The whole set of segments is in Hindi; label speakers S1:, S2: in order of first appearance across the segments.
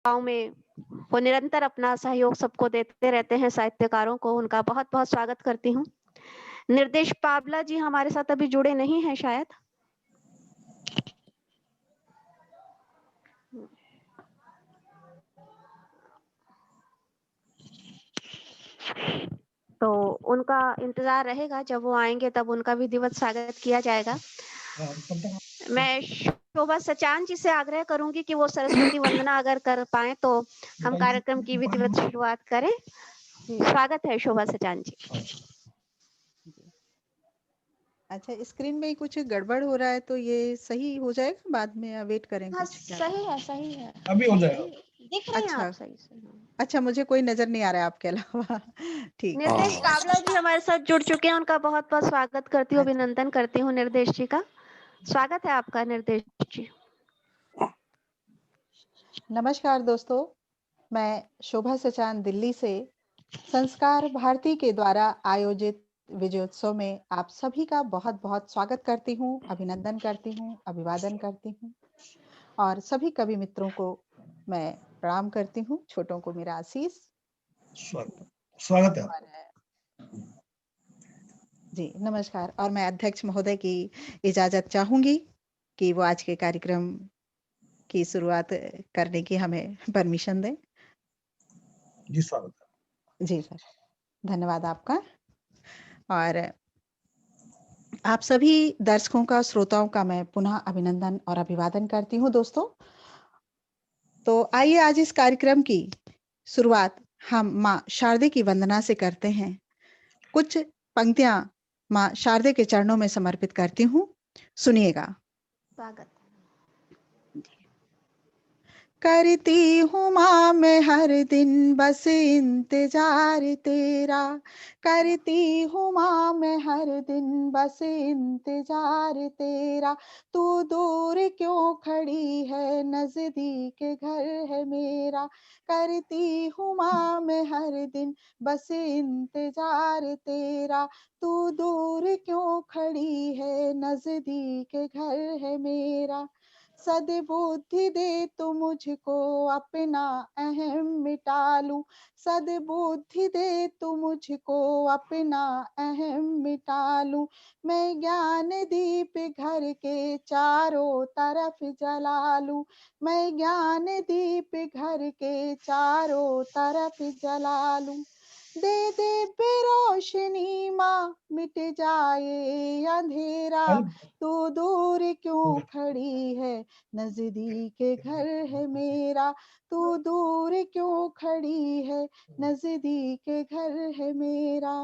S1: में वो निरंतर अपना सहयोग सबको देते रहते हैं साहित्यकारों को, उनका बहुत-बहुत स्वागत करती हूँ। निर्देश पावला जी हमारे साथ अभी जुड़े नहीं हैं शायद। तो उनका इंतज़ार रहेगा, जब वो आएँगे तब उनका विधिवत स्वागत किया जाएगा। मैं शोभा सचान जी से आग्रह करूँगी कि वो सरस्वती वंदना अगर कर पाएँ तो हम कार्यक्रम की विधिवत शुरुआत करें। स्वागत है शोभा सचान जी।
S2: अच्छा, स्क्रीन में कुछ गड़बड़ हो रहा है तो ये सही हो जाएगा बाद में या वेट करें
S1: हाँ,
S2: कुछ?
S1: सही है।
S3: अभी हो जाएगा।
S1: दिख रहे हैं आप
S2: अच्छा,
S1: सही से।
S2: अच्छा मुझे कोई नज़र नहीं आ रहा है आपके अलावा। ठीक है।
S1: निर्देश पावला जी हमारे साथ जुड़ चुके हैं, उनका बहुत-बहुत स्वागत करती हूँ,
S2: अच्छा,
S1: अभिनंदन करती हूँ निर्देश जी का। स्वागत है आपका निर्देश जी।
S2: नमस्कार दोस्तों, मैं शोभा सचान दिल्ली से संस्कार भारती के द्वारा आयोजित विजयोत्सव में आप सभी का बहुत-बहुत स्वागत करती हूँ, अभिनंदन करती हूँ, अभिवादन करती हूँ और सभी कवि मित्रों को मैं प्रणाम करती हूँ, छोटों को मेरा आशीष।
S3: स्वागत है आपका।
S2: जी, नमस्कार और मैं अध्यक्ष महोदय की इजाज़त चाहूँगी कि वो आज के कार्यक्रम की शुरुआत करने की हमें परमिशन दें।
S3: जी, स्वागत है।
S2: जी सर, धन्यवाद आपका। और आप सभी दर्शकों का, श्रोताओं का मैं पुनः अभिनंदन और अभिवादन करती हूँ दोस्तों। तो आइए आज इस कार्यक्रम की शुरुआत हम माँ शारदे की वंदना से करते हैं। कुछ पंक्तियां माँ शारदे के चरणों में समर्पित करती हूँ, सुनिएगा।
S1: स्वागत।
S2: करती हूँ माँ मैं हर दिन बस इंतजार तेरा, करती हूँ माँ मैं हर दिन बस इंतजार तेरा, तू दूर क्यों खड़ी है नजदीक घर है मेरा, करती हूँ माँ मैं हर दिन बस इंतजार तेरा, तू दूर क्यों खड़ी है नजदीक घर है मेरा, सद्बुद्धि दे तू मुझको अपना अहम मिटा लूं, सद्बुद्धि दे तू मुझको अपना अहम मिटा लूं, मैं ज्ञान दीप घर के चारों तरफ जला लूं, मैं ज्ञान दीप घर के चारों तरफ जला लूं, दे दे बेरोशनी माँ मिट जाए अंधेरा, तू दूर क्यों खड़ी है नजदीक घर है मेरा, तू दूर क्यों खड़ी है नजदीक घर है मेरा,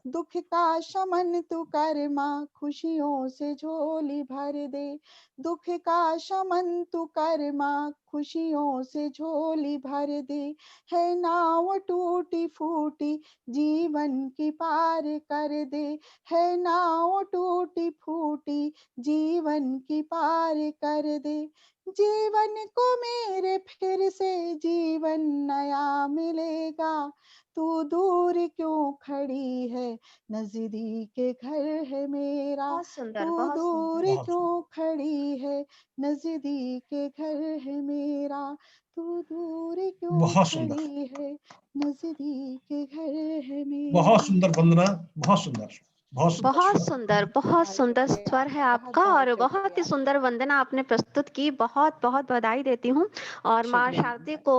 S2: दुख का शमन तू कर माँ खुशियों से झोली भर दे, दुख का शमन तू कर माँ खुशियों से झोली भर दे, है नाव टूटी फूटी जीवन की पार कर दे, है नाव टूटी फूटी जीवन की पार कर दे, जीवन को मेरे फिर से जीवन नया मिलेगा, तू दूर क्यों खड़ी है नजदीक घर है मेरा,
S1: बहुत सुंदर,
S2: तू
S1: बहुत
S2: दूर
S1: सुंदर।
S2: क्यों खड़ी है नजदीक घर है मेरा, तू दूर क्यों खड़ी है नजदीक घर है मेरा।
S3: बहुत सुंदर वंदना, बहुत सुंदर, बहुत सुंदर।
S1: बहुत सुंदर
S2: शुक्रिया
S1: स्वर है
S2: आपका,
S1: आपका
S2: बहुत
S1: और बहुत ही
S2: शुक्रिया।
S1: सुंदर वंदना आपने प्रस्तुत की। बहुत-बहुत बधाई देती हूँ और माँ
S2: शुक्रिया।
S1: शारदे को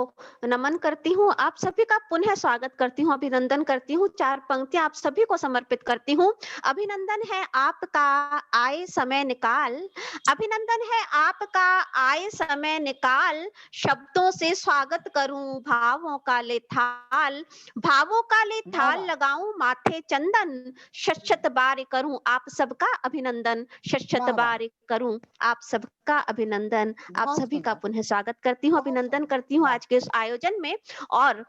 S1: नमन करती हूँ। आप सभी का पुनः स्वागत करती हूँ, अभिनंदन करती हूँ। 4 पंक्तियाँ आप सभी को समर्पित करती हूँ। अभिनंदन है आपका आए समय निकाल, अभिनंदन है आपका आए समय निकाल, शब्दों से स्वागत करूँ भावों का ले थाल, भावों का ले थाल लगाऊं माथे चंदन, शत बार करूं आप सबका अभिनंदन, शत बार करूं आप सबका अभिनंदन। आप
S2: बहुत
S1: सभी का
S2: सुंदर।
S1: पुनः स्वागत करती हूँ, अभिनंदन करती हूँ आज के इस आयोजन में। और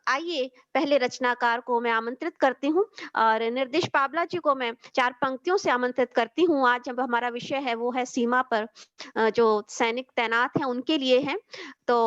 S1: आइए पहले रचनाकार को मैं आमंत्रित करती हूँ और निर्देश पावला जी को मैं 4 पंक्तियों से आमंत्रित करती हूँ। आज जब हमारा विषय है वो है सीमा पर जो सैनिक तैनात हैं उनके लिए है। तो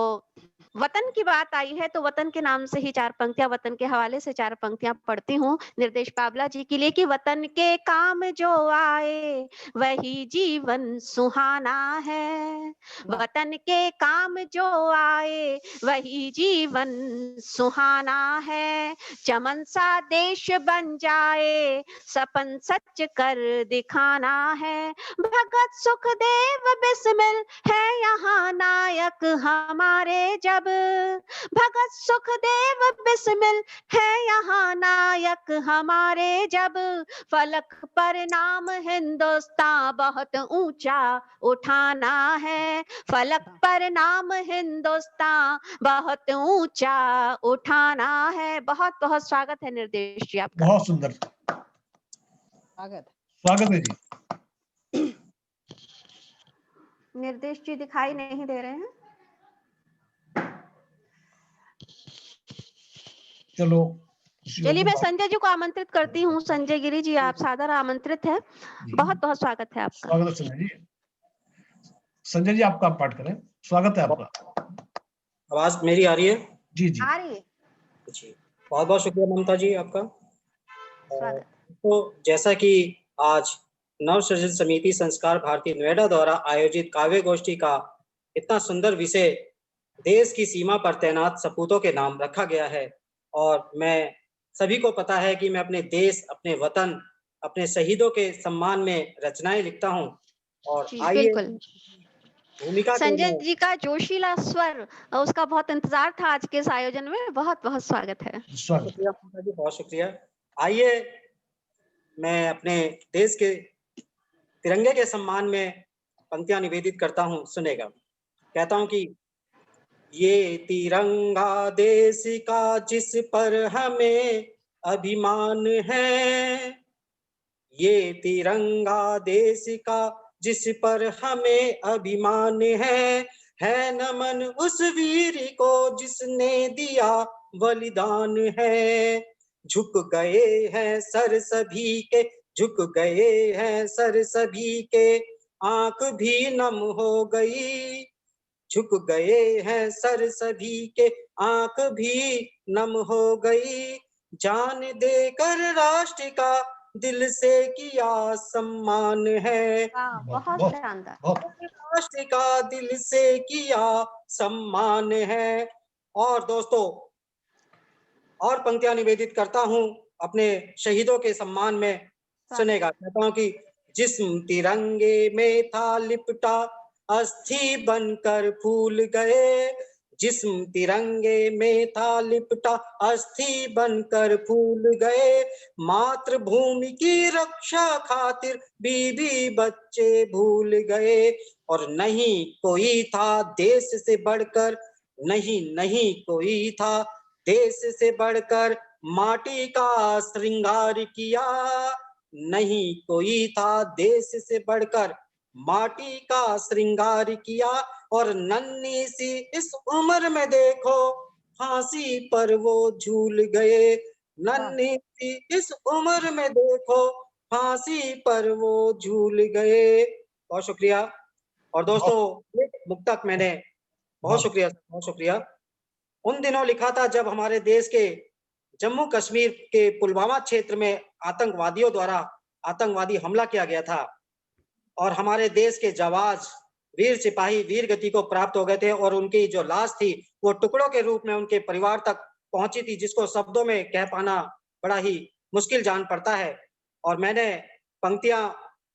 S1: वतन की बात आई है तो वतन के नाम से ही 4 पंक्तियां, वतन के हवाले से 4 पंक्तियां पढ़ती हूँ निर्देश पावला जी के लिए कि वतन के काम जो आए वही जीवन सुहाना है। वतन के काम जो आए वही जीवन सुहाना है। चमन सा देश बन जाए सपन सच कर दिखाना है। भगत सुखदेव बिस्मिल है यहाँ नायक हमारे जब। भगत सुखदेव बिस्मिल है यहाँ नायक हमारे जब। फलक पर नाम हिंदुस्तान बहुत ऊंचा उठाना है। फलक पर नाम हिंदुस्तान बहुत ऊंचा उठाना है। बहुत बहुत स्वागत है निर्देश जी आपका।
S3: बहुत सुंदर, स्वागत है जी।
S1: निर्देश जी दिखाई नहीं दे रहे हैं।
S3: चलो
S1: चलिए मैं संजय जी को आमंत्रित करती हूँ। संजय गिरी जी आप सादर आमंत्रित है। बहुत बहुत स्वागत है आपका।
S3: स्वागत है संजय जी। संजय जी आपका पाठ करें, स्वागत है आपका।
S4: आवाज मेरी आ रही है?
S3: जी जी
S1: आ रही है
S4: जी, बहुत बहुत शुक्रिया ममता जी आपका।
S1: स्वागत।
S4: तो जैसा कि आज नव सृजन समिति संस्कार भारती नोएडा द्वारा आयोजित काव्य गोष्ठी का इतना सुंदर विषय देश की सीमा पर तैनात सपूतों के नाम रखा गया है, और मैं सभी को पता है कि मैं अपने देश, अपने वतन, अपने शहीदों के सम्मान में रचनाएं लिखता हूं। और आइए भूमिका
S1: संजय जी का जोशीला स्वर उसका बहुत इंतजार था आज के इस आयोजन में। बहुत बहुत स्वागत है।
S4: शुक्रिया ममता जी, बहुत शुक्रिया। आइए मैं अपने देश के तिरंगे के सम्मान में पंक्तियां निवेदित करता हूं, सुनेगा। कहता हूं कि ये तिरंगा देश का जिस पर हमें अभिमान है, ये तिरंगा देश का जिस पर हमें अभिमान है नमन उस वीर को जिसने दिया बलिदान है। झुक गए हैं सर सभी के, झुक गए हैं सर सभी के, आंख भी नम हो गई। झुक गए हैं सर सभी के, आंख भी नम हो गई। जान देकर राष्ट्र का दिल से किया सम्मान है।
S1: बहुत शानदार।
S4: राष्ट्र का दिल से किया सम्मान है। और दोस्तों और पंक्तियां निवेदित करता हूं अपने शहीदों के सम्मान में, सुनेगा। कहता हूं कि जिस्म तिरंगे में था लिपटा अस्थि बनकर फूल गए। जिस्म तिरंगे में था लिपटा अस्थि बनकर फूल गए। मातृभूमि की रक्षा खातिर बीबी बच्चे भूल गए। और नहीं कोई था देश से बढ़कर, नहीं नहीं कोई था देश से बढ़कर माटी का श्रृंगार किया। नहीं कोई था देश से बढ़कर माटी का श्रृंगार किया। और नन्ही सी इस उम्र में देखो फांसी पर वो झूल गए। नन्ही सी इस उम्र में देखो फांसी पर वो झूल गए। बहुत शुक्रिया। और दोस्तों एक मुक्तक मैंने, बहुत शुक्रिया, बहुत शुक्रिया, उन दिनों लिखा था जब हमारे देश के जम्मू कश्मीर के पुलवामा क्षेत्र में आतंकवादियों द्वारा आतंकवादी हमला किया गया था, और हमारे देश के जवाज वीर सिपाही वीर गति को प्राप्त हो गए थे, और उनकी जो लाश थी वो टुकड़ों के रूप में उनके परिवार तक पहुंची थी, जिसको शब्दों में कह पाना बड़ा ही मुश्किल जान पड़ता है। और मैंने पंक्तियां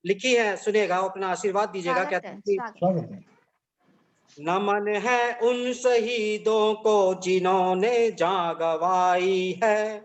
S4: लिखी हैं, सुनेगा, अपना आशीर्वाद दीजिएगा। कहते हैं नमन है उन शहीदों को जिन्होंने जान गंवाई है।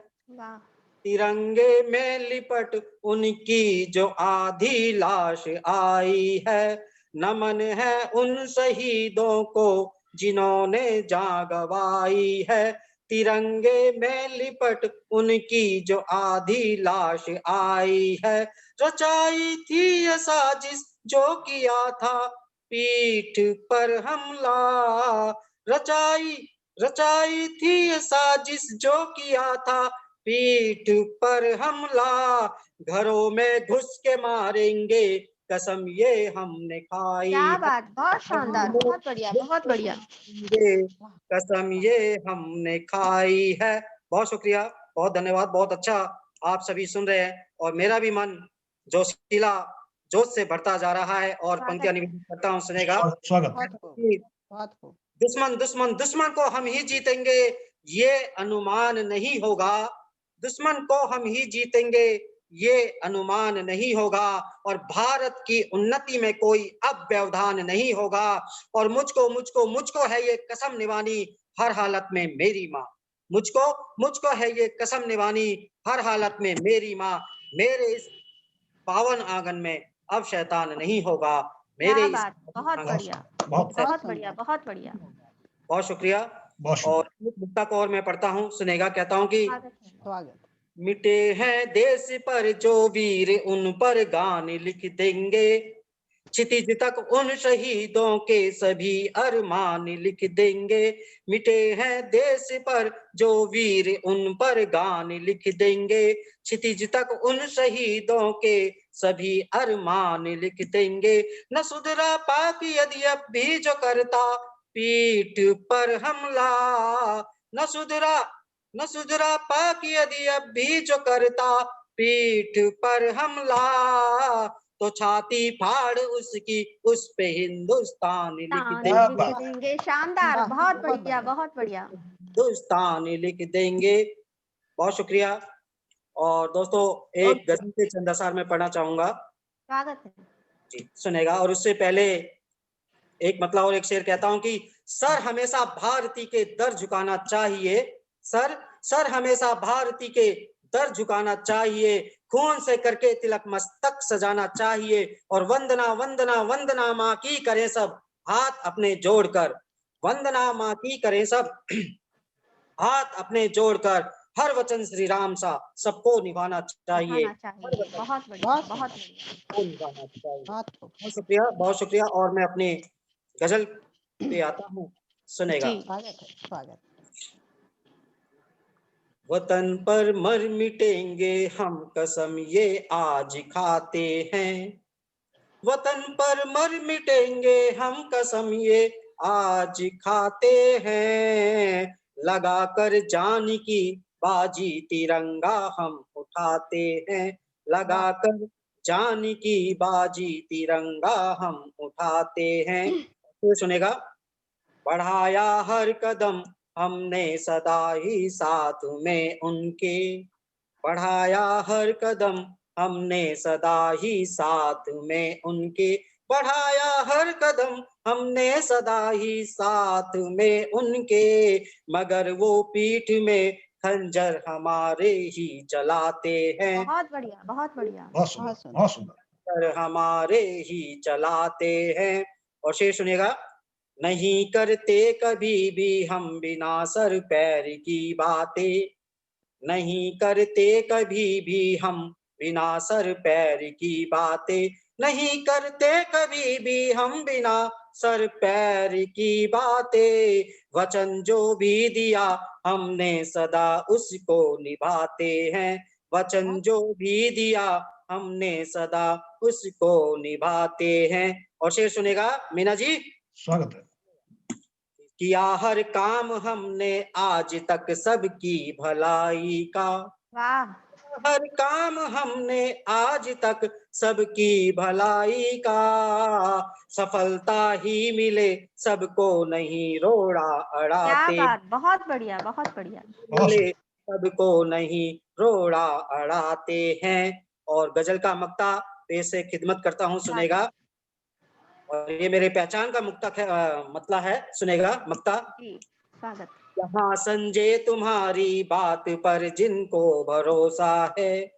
S4: तिरंगे में लिपट उनकी जो आधी लाश आई है। नमन है उन शहीदों को जिन्होंने जान गंवाई है। तिरंगे में लिपट उनकी जो आधी लाश आई है। रचाई थी ये साजिश जो किया था पीठ पर हमला। रचाई थी ये साजिश जो किया था पीठ पर हमला। घरों में घुस के मारेंगे कसम ये हमने खाई
S1: क्या
S4: है,
S1: बात, बहुत शानदार, बहुत बढ़िया, बहुत बढ़िया।
S4: ये कसम ये हमने खाई है। बहुत शुक्रिया, बहुत धन्यवाद, बहुत अच्छा आप सभी सुन रहे हैं और मेरा भी मन जोशीला जोश से बढ़ता जा रहा है और
S1: स्वागत
S4: पंक्तियां
S1: है।
S4: निवेदन करता हूँ, सुनेगा।
S3: स्वागत।
S2: बहुत खूब,
S4: कि
S2: बहुत खूब।
S4: दुश्मन दुश्मन दुश्मन को हम ही जीतेंगे ये अनुमान नहीं होगा, दुश्मन को हम ही जीतेंगे ये अनुमान नहीं होगा, और भारत की उन्नति में कोई अब व्यवधान नहीं होगा, और मुझको मुझको मुझको है ये कसम निभानी हर हालत में मेरी माँ, मुझको मुझको है ये कसम निभानी हर हालत में मेरी माँ, मेरे इस पावन आंगन में अब शैतान नहीं होगा, मेरे
S1: क्या
S4: इस
S1: बात, बहुत
S4: आंगन
S1: बढ़िया,
S3: बहुत
S1: बहुत बढ़िया, बहुत बढ़िया।
S4: बहुत शुक्रिया।
S3: बहुत शुक्रिया।
S4: और एक मुक्ता को और मैं पढ़ता हूँ, सुनेगा। कहता हूँ कि
S1: स्वागत है।
S2: स्वागत।
S4: मिटे हैं देश पर जो वीर उन पर गान लिख देंगे, क्षितिज तक उन शहीदों के सभी अरमान लिख देंगे, मिटे हैं देश पर जो वीर उन पर गान लिख देंगे, क्षितिज तक उन शहीदों के सभी अरमान लिख देंगे, न सुधरा पाक यदि अब भी जो करता पीठ पर हमला, न सुधरा न सुधरा पाक यदि अब भी जो करता पीठ पर हमला, तो छाती फाड़ उसकी उस पे हिंदुस्तान लिख
S1: तान
S4: देंगे,
S3: क्या
S1: लिख
S3: बात।
S1: देंगे, शानदार,
S2: वाह,
S1: बहुत
S2: बहुत
S1: बढ़िया,
S2: बढ़िया।
S1: बहुत बढ़िया।
S4: हिंदुस्तान लिख देंगे। बहुत शुक्रिया। और दोस्तों एक गजल के चंद अशार में पढ़ना चाहूंगा,
S1: स्वागत है।
S4: जी सुनेगा। और उससे पहले एक मतलब और एक शेर कहता हूं कि सर हमेशा भारती के दर झुकाना चाहिए, सर हमेशा भारती के दर झुकाना चाहिए, खून से करके तिलक मस्तक सजाना चाहिए, और वंदना वंदना वंदना माँ की करें सब हाथ अपने जोड़कर, वंदना माँ की करें सब हाथ अपने जोड़कर, हर वचन श्री राम सा सबको निभाना चाहिए,
S1: निभाना चाहिए, बहुत बढ़िया,
S2: बहुत
S1: बहुत बढ़िया।
S4: सबको निभाना चाहिए।
S2: बहुत खूब।
S4: बहुत शुक्रिया, बहुत शुक्रिया। और मैं अपने गजल पे आता हूँ, सुनेगा।
S1: जी।
S2: स्वागत है, स्वागत।
S4: वतन पर मर मिटेंगे हम कसम ये आज खाते हैं, वतन पर मर मिटेंगे हम कसम ये आज खाते हैं, लगा कर जान की बाजी तिरंगा हम उठाते हैं, लगा कर जान की बाजी तिरंगा हम उठाते हैं। तो सुनेगा। बढ़ाया हर कदम हमने सदा ही साथ में उनके, बढ़ाया हर कदम हमने सदा ही साथ में उनके, बढ़ाया हर कदम हमने सदा ही साथ में उनके, मगर वो पीठ में खंजर हमारे ही चलाते हैं,
S1: बहुत बढ़िया, बहुत बढ़िया।
S3: बहुत सुंदर,
S2: बहुत सुंदर।
S3: बहुत सुंदर।
S4: खंजर हमारे ही चलाते हैं। और शेर सुनिएगा। नहीं करते कभी भी हम बिना सर पैर की बातें, नहीं करते कभी भी हम बिना सर पैर की बातें, नहीं करते कभी भी हम बिना सर पैर की बातें, वचन जो भी दिया हमने सदा उसको निभाते हैं, वचन जो भी दिया हमने सदा उसको निभाते हैं। और शेर सुनेगा मीना जी।
S3: स्वागत है।
S4: किया हर काम हमने आज तक सबकी भलाई का,
S1: वाह,
S4: हर काम हमने आज तक सबकी भलाई का, सफलता ही मिले सबको नहीं रोड़ा
S1: क्या
S4: अड़ाते,
S1: बात, बहुत बढ़िया, बहुत बढ़िया।
S3: बहुत
S4: मिले सबको नहीं रोड़ा अड़ाते हैं। और गजल का मक्ता पेश से खिदमत करता हूँ, सुनेगा। और ये मेरे पहचान का मतला है, सुनेगा मक्ता।
S1: जी, स्वागत।
S4: यहाँ संजय तुम्हारी बात पर जिनको भरोसा है,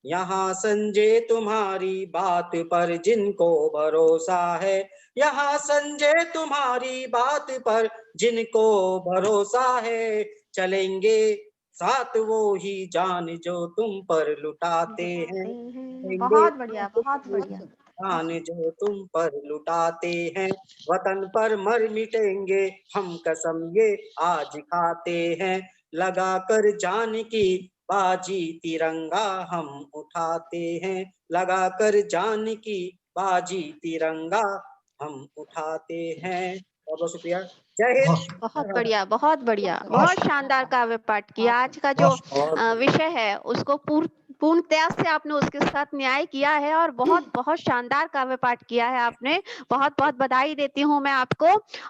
S4: यहाँ संजय तुम्हारी बात पर जिनको भरोसा है, यहाँ संजय तुम्हारी बात पर जिनको भरोसा है, चलेंगे साथ वो ही जान जो तुम पर लुटाते हैं,
S1: बहुत बढ़िया, बहुत बढ़िया।
S4: जान जो तुम पर लुटाते हैं, वतन पर मर मिटेंगे हम कसम ये आज खाते हैं, लगा कर जान की बाजी तिरंगा हम उठाते हैं, लगा कर जान की बाजी तिरंगा हम उठाते हैं। बहुत बहुत शुक्रिया। जय हिंद।
S3: बहुत
S1: बहुत बढ़िया, बहुत बढ़िया,
S3: बहुत
S1: बहुत शानदार काव्य पाठ किया। आज का जो
S3: बहुत
S1: विषय है उसको पूर्णतया से आपने उसके साथ न्याय किया है और बहुत बहुत शानदार काव्य पाठ किया है आपने। बहुत बहुत बधाई देती हूँ मैं आपको।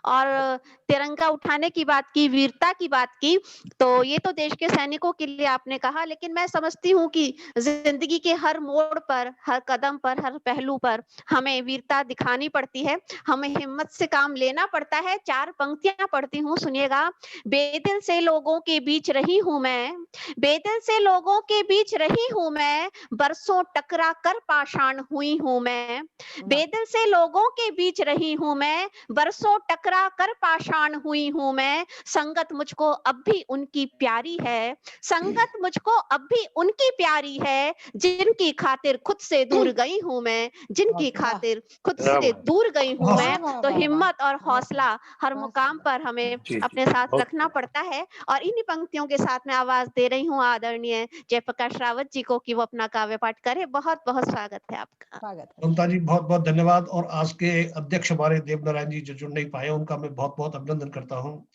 S1: और तिरंगा उठाने की बात की, वीरता की बात की, तो ये तो देश के सैनिकों के लिए आपने कहा, लेकिन मैं समझती हूँ कि जिंदगी के हर मोड़ पर, हर कदम पर, हर पहलू पर हमें वीरता दिखानी पड़ती है, हमें हिम्मत से काम लेना पड़ता है। 4 पंक्तियां पढ़ती हूँ, सुनिएगा। बेदिल से लोगों के बीच रही हूं मैं, बेदिल से लोगों के बीच रही हूं मैं, बरसों टकरा कर पाषाण हुई हूं मैं। बेदिल से लोगों के बीच रही हूं मैं, बरसों टकरा कर पाषाण हुई हूं मैं। संगत मुझको अब भी उनकी प्यारी है, संगत मुझको अब भी उनकी प्यारी है, जिनकी खातिर खुद से दूर गई हूं मैं, जिनकी खातिर खुद से दूर गई हूं
S3: बहुत
S1: मैं। तो हिम्मत और हौसला हर मुकाम पर हमें
S3: जी,
S1: अपने साथ रखना पड़ता है। और इन्हीं पंक्तियों के साथ मैं आवाज दे रही हूँ आदरणीय जयप्रकाश रावत जी को कि वो अपना काव्य पाठ करे। बहुत बहुत स्वागत है आपका।
S2: स्वागत है।
S3: ममता जी बहुत बहुत धन्यवाद। और आज के अध्यक्ष हमारे देवनारायण जी जो जुड़ नहीं पाए, उनका मैं बहुत बहुत अभिनंदन करता हूँ।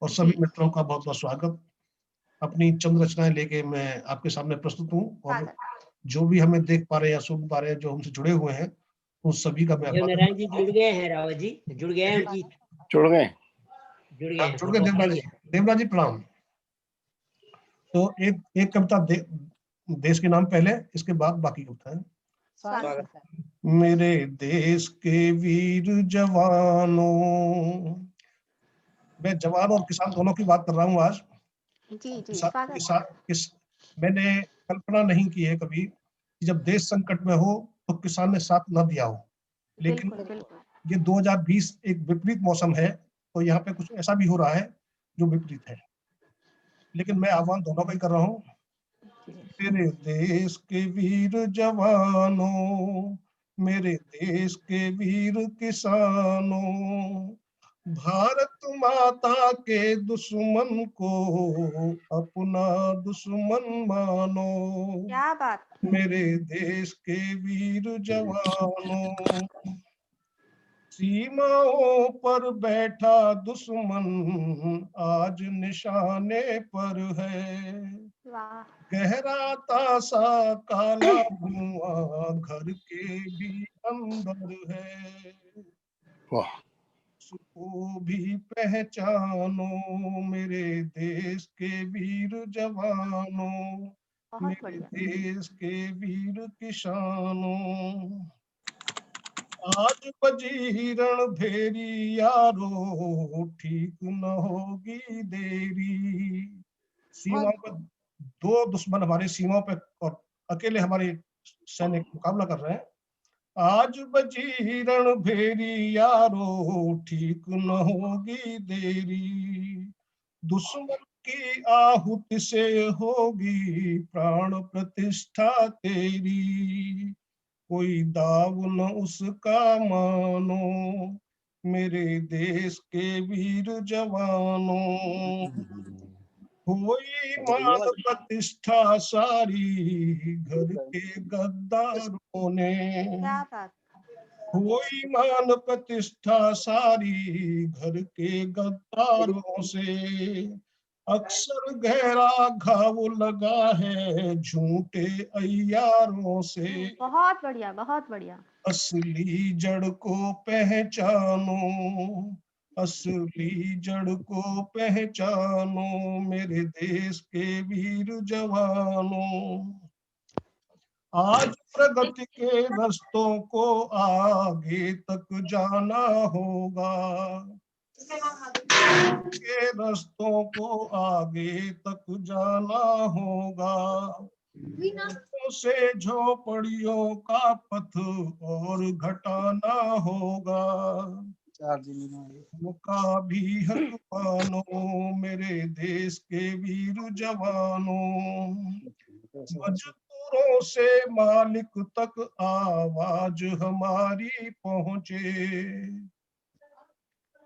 S3: और सभी
S1: जी।
S3: मित्रों का बहुत बहुत स्वागत। अपनी चंद रचनाएं लेके मैं आपके सामने प्रस्तुत हूँ। और
S1: स्वागत।
S3: जो भी हमें देख पा रहे हैं या सुन पा रहे हैं, जो हमसे जुड़े हुए हैं, उन सभी का मैं
S5: देवनारायण जी जुड़ गए हैं। रावत जी जुड़ गए हैं, उनकी
S6: जुड़ गए।
S5: जुड़ गए हैं।
S3: जुड़ गए। देवराज जी प्रणाम। तो एक कविता देश के नाम पहले, इसके बाद बाकी कविता है।
S2: स्वागत है।
S3: मेरे देश के वीर जवानों, मैं जवान और किसान दोनों की बात कर रहा हूँ आज।
S1: जी जी स्वागत।
S3: मैंने कल्पना नहीं की है कभी कि जब देश संकट में हो तो किसान ने साथ न दिया हो। लेकिन
S1: बिल्कुल बिल्कुल।
S3: ये 2020 एक विपरीत मौसम है, तो यहाँ पे कुछ ऐसा भी हो रहा है जो विपरीत है। लेकिन मैं आह्वान दोनों का ही कर रहा हूँ। मेरे देश के वीर जवानों, मेरे देश के वीर किसानों, भारत माता के दुश्मन को अपना दुश्मन मानो।
S1: क्या बात।
S3: मेरे देश के वीर जवानों, सीमाओं पर बैठा दुश्मन आज निशाने पर है।
S1: वाह।
S3: गहराता सा काला धुआं घर के भी अंदर है।
S6: वाह।
S3: उसको भी पहचानो, मेरे देश के वीर जवानों,
S1: बहुत
S3: मेरे
S1: बढ़िया।
S3: देश के वीर किसानों। आज बजी रणभेरी यारो, ठीक न होगी देरी। सीमा पर 2 दुश्मन हमारे सीमा पे और अकेले हमारे सैनिक मुकाबला कर रहे हैं। आज बजी रणभेरी यारो, ठीक न होगी देरी। दुश्मन की आहुति से होगी प्राण प्रतिष्ठा तेरी। कोई दाव न उसका मानो, मेरे देश के वीर जवानों। कोई मान प्रतिष्ठा सारी घर के गद्दारों ने।
S1: क्या बात।
S3: कोई मान प्रतिष्ठा सारी घर के गद्दारों से। अक्सर गहरा घाव लगा है झूठे अय्यारों से।
S1: बहुत बढ़िया, बहुत बढ़िया।
S3: असली जड़ को पहचानो, असली जड़ को पहचानो, मेरे देश के वीर जवानों। आज प्रगति के रास्तों को आगे तक जाना होगा, के रास्तों को आगे तक जाना होगा। से झोपड़ियों का पथ और घटाना होगा। का भी हक मानो, मेरे देश के वीर जवानों। मजदूरों से मालिक तक आवाज हमारी पहुंचे,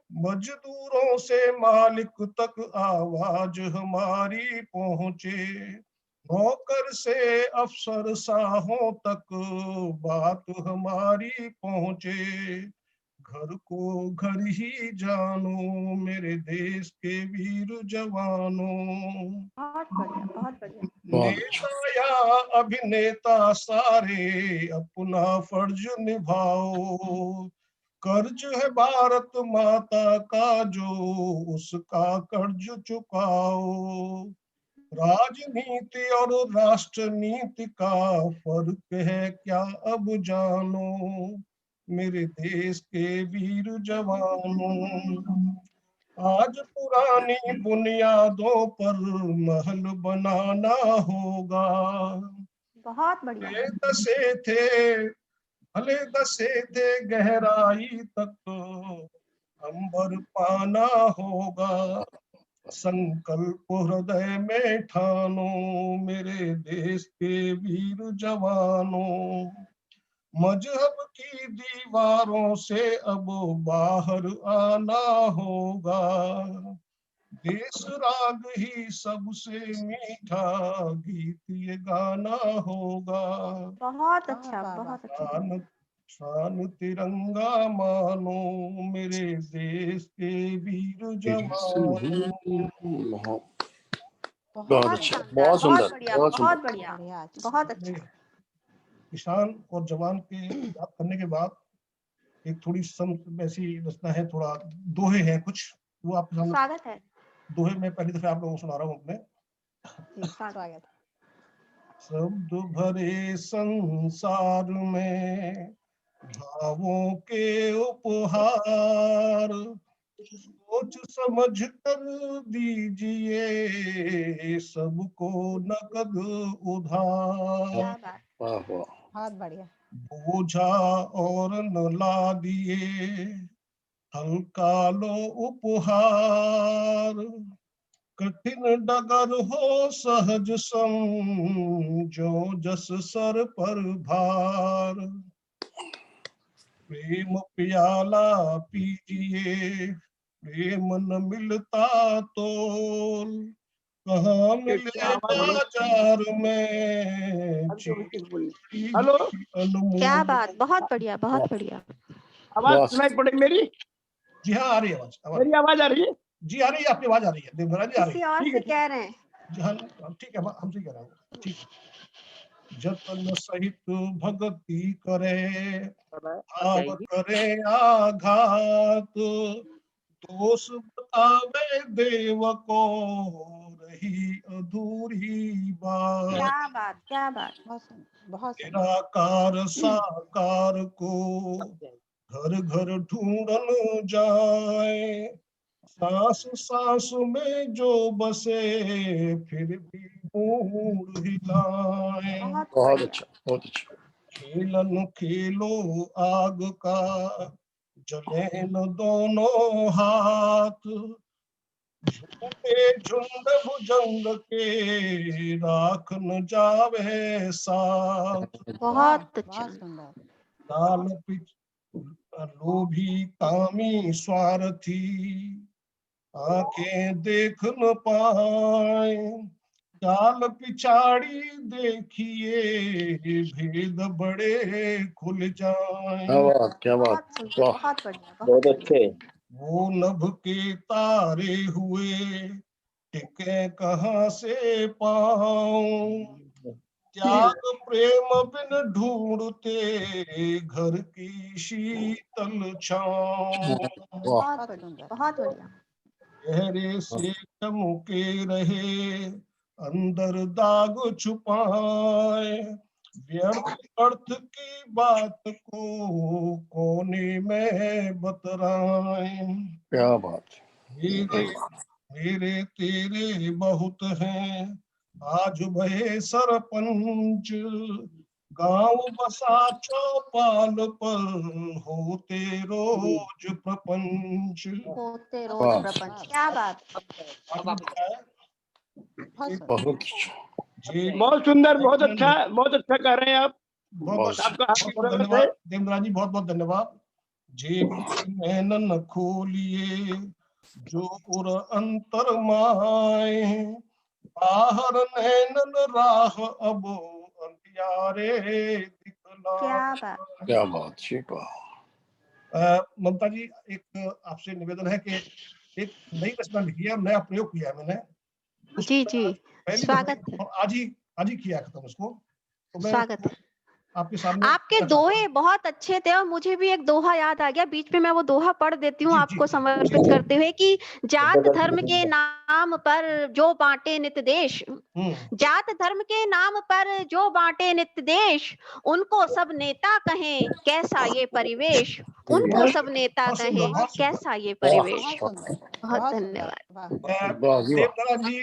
S3: मजदूरों से मालिक तक आवाज हमारी पहुंचे। नौकर से अफसर साहों तक बात हमारी पहुंचे, घर को घर ही जानो मेरे देश के वीर जवानों।
S1: बहुत बढ़िया, बहुत बढ़िया।
S6: बहुत अच्छा।
S3: नेता या अभिनेता सारे अपना फर्ज निभाओ, कर्ज है भारत माता का जो उसका कर्ज चुकाओ। राजनीति और राष्ट्रनीति का फर्क है क्या अब जानो, मेरे देश के वीर जवानों। आज पुरानी बुनियादों पर महल बनाना होगा,
S1: बहुत बढ़िया।
S3: भले दसे थे गहराई तक अंबर पाना होगा। संकल्प हृदय में ठानो मेरे देश के वीर जवानों। मजहब की दीवारों से अब बाहर आना होगा, देश राग ही सबसे मीठा गीत ये गाना होगा।
S1: बहुत अच्छा,
S2: वाह, वाह,
S1: बहुत अच्छा।
S3: शान शान तिरंगा मानो मेरे देश के वीर जवानों।
S6: बहुत अच्छा,
S1: शानदार,
S6: बहुत सुंदर,
S1: बढ़िया,
S6: बहुत
S1: बहुत
S6: सुंदर।
S1: बढ़िया,
S2: बढ़िया, अच्छा।
S1: बहुत अच्छा।
S3: किसान और जवान के याद करने के बाद एक थोड़ी ऐसी रचना है, थोड़ा दोहे हैं कुछ, वो आपके सामने
S1: स्वागत है
S3: दोहे मैं पहली दफा आप लोगों को सुना रहा हूँ अपने।
S2: जी, स्वागत।
S3: शब्द भरे संसार में भावों के उपहार, सोच समझ कर दीजिए सबको नकद उधार।
S1: क्या बात।
S6: वाह वाह,
S2: बहुत बढ़िया।
S3: बोझा और न लादिए हल्का लो उपहार, कठिन डगर हो सहज समझो जस सर पर भार। प्रेम प्याला पीजिए प्रेम न मिलता तोल, कहाँ मिले बाजार में चीनी
S7: हेलो,
S3: अनमोल।
S1: क्या बात, बहुत बढ़िया, बहुत
S6: वाह।
S1: बढ़िया।
S7: आवाज सुनाई पड़े मेरी?
S3: जी हाँ, आ रही है आवाज।
S7: मेरी आवाज आ रही है?
S3: जी आ रही है, आपकी आवाज आ रही है देवधरा जी, आ रही
S1: किसी
S3: है।
S1: और
S7: ठीक
S1: से
S7: है,
S1: कह रहे हैं।
S3: जी हाँ ठीक है, हमसे कह रहा हूँ। ठीक है। जतन सहित भगति करे भाव करे आघात, दोष बतावे देव को रही अधूरी बात।
S1: क्या बात, क्या बात।
S2: बहुत सुंदर, बहुत सुंदर।
S3: निराकार साकार को घर घर ढूंढन जाए, सांस सांस में जो बसे फिर भी मुंह हिलाए।
S1: बहुत
S6: बहुत
S1: बढ़िया।
S6: अच्छा, बहुत अच्छा।
S3: खेलन खेलो आग का जले न दोनों हाथ, झूठे झुंड भुजंग के राख न जावे साथ।
S1: बहुत अच्छा।
S2: बहुत सुंदर।
S3: लाल पिच लोभी कामी स्वार्थी आंखें देख न पाए, चाल पिछाड़ी देखिए भेद बड़े खुल जाए।
S6: क्या बात, क्या बात।
S1: बहुत सुंदर,
S6: वाह,
S1: बहुत बढ़िया,
S5: बहुत
S1: बढ़िया।
S5: अच्छे।
S3: वो नभ के तारे हुए टिके कहाँ से पाऊं, त्याग प्रेम बिन ढूंढते घर की शीतल छाऊं।
S6: वाह,
S1: बहुत
S2: बहुत
S1: बढ़िया,
S2: सुंदर।
S1: बहुत बढ़िया।
S3: गहरे से चमके रहे अंदर दाग छुपाए, व्यर्थ अर्थ की बात को कोने में बतराए।
S6: क्या बात।
S3: मेरे मेरे तेरे बहुत हैं आज भये सरपंच, गांव बसा चौपाल पर होते रोज प्रपंच।
S1: होते रोज
S6: वाह,
S1: प्रपंच। क्या बात।
S3: आगे लिखा है,
S2: बहुत सुंदर।
S6: बहुत अच्छा,
S3: जे
S7: बहुत सुंदर, बहुत अच्छा, बहुत अच्छा कर रहे हैं आप।
S3: बहुत बहुत
S6: बहुत
S7: आपका हार्दिक
S3: बहुत
S7: स्वागत है।
S3: धन्यवाद देवराज जी, बहुत बहुत धन्यवाद। जेब की नैनन खोलिए जो उर अंतर माए, आहर नैनन राह अब अंधियारे दिखला।
S1: क्या बात।
S6: क्या बात है, वाह।
S3: ममता जी, एक आपसे निवेदन है कि एक नई रचना लिखी है, नया प्रयोग किया है मैंने।
S1: जी जी,
S3: पहली
S1: स्वागत है,
S3: दफा और आज ही किया खत्म उसको, तो मैं
S1: स्वागत है।
S3: आपके सामने
S1: आपके
S3: कहना चाहता
S1: दोहे बहुत अच्छे थे और मुझे भी एक दोहा याद आ गया, बीच में मैं वो दोहा पढ़ देती हूँ
S3: जी,
S1: आपको
S3: जी,
S1: समर्पित
S3: जी।
S1: करते हुए कि जात धर्म के नाम पर जो बांटे नित देश, जात धर्म के नाम पर जो बांटे नित देश, उनको सब नेता कहें कैसा ये परिवेश, उनको सब नेता
S3: बहुत सुंदर,
S1: कहें
S3: बहुत सुंदर।
S1: कैसा ये
S6: वाह,
S1: परिवेश।
S2: बहुत सुंदर,
S1: बहुत
S2: बहुत सुंदर,
S1: धन्यवाद।
S2: वाह।
S6: वाह जी, वाह।
S3: देवनारायण जी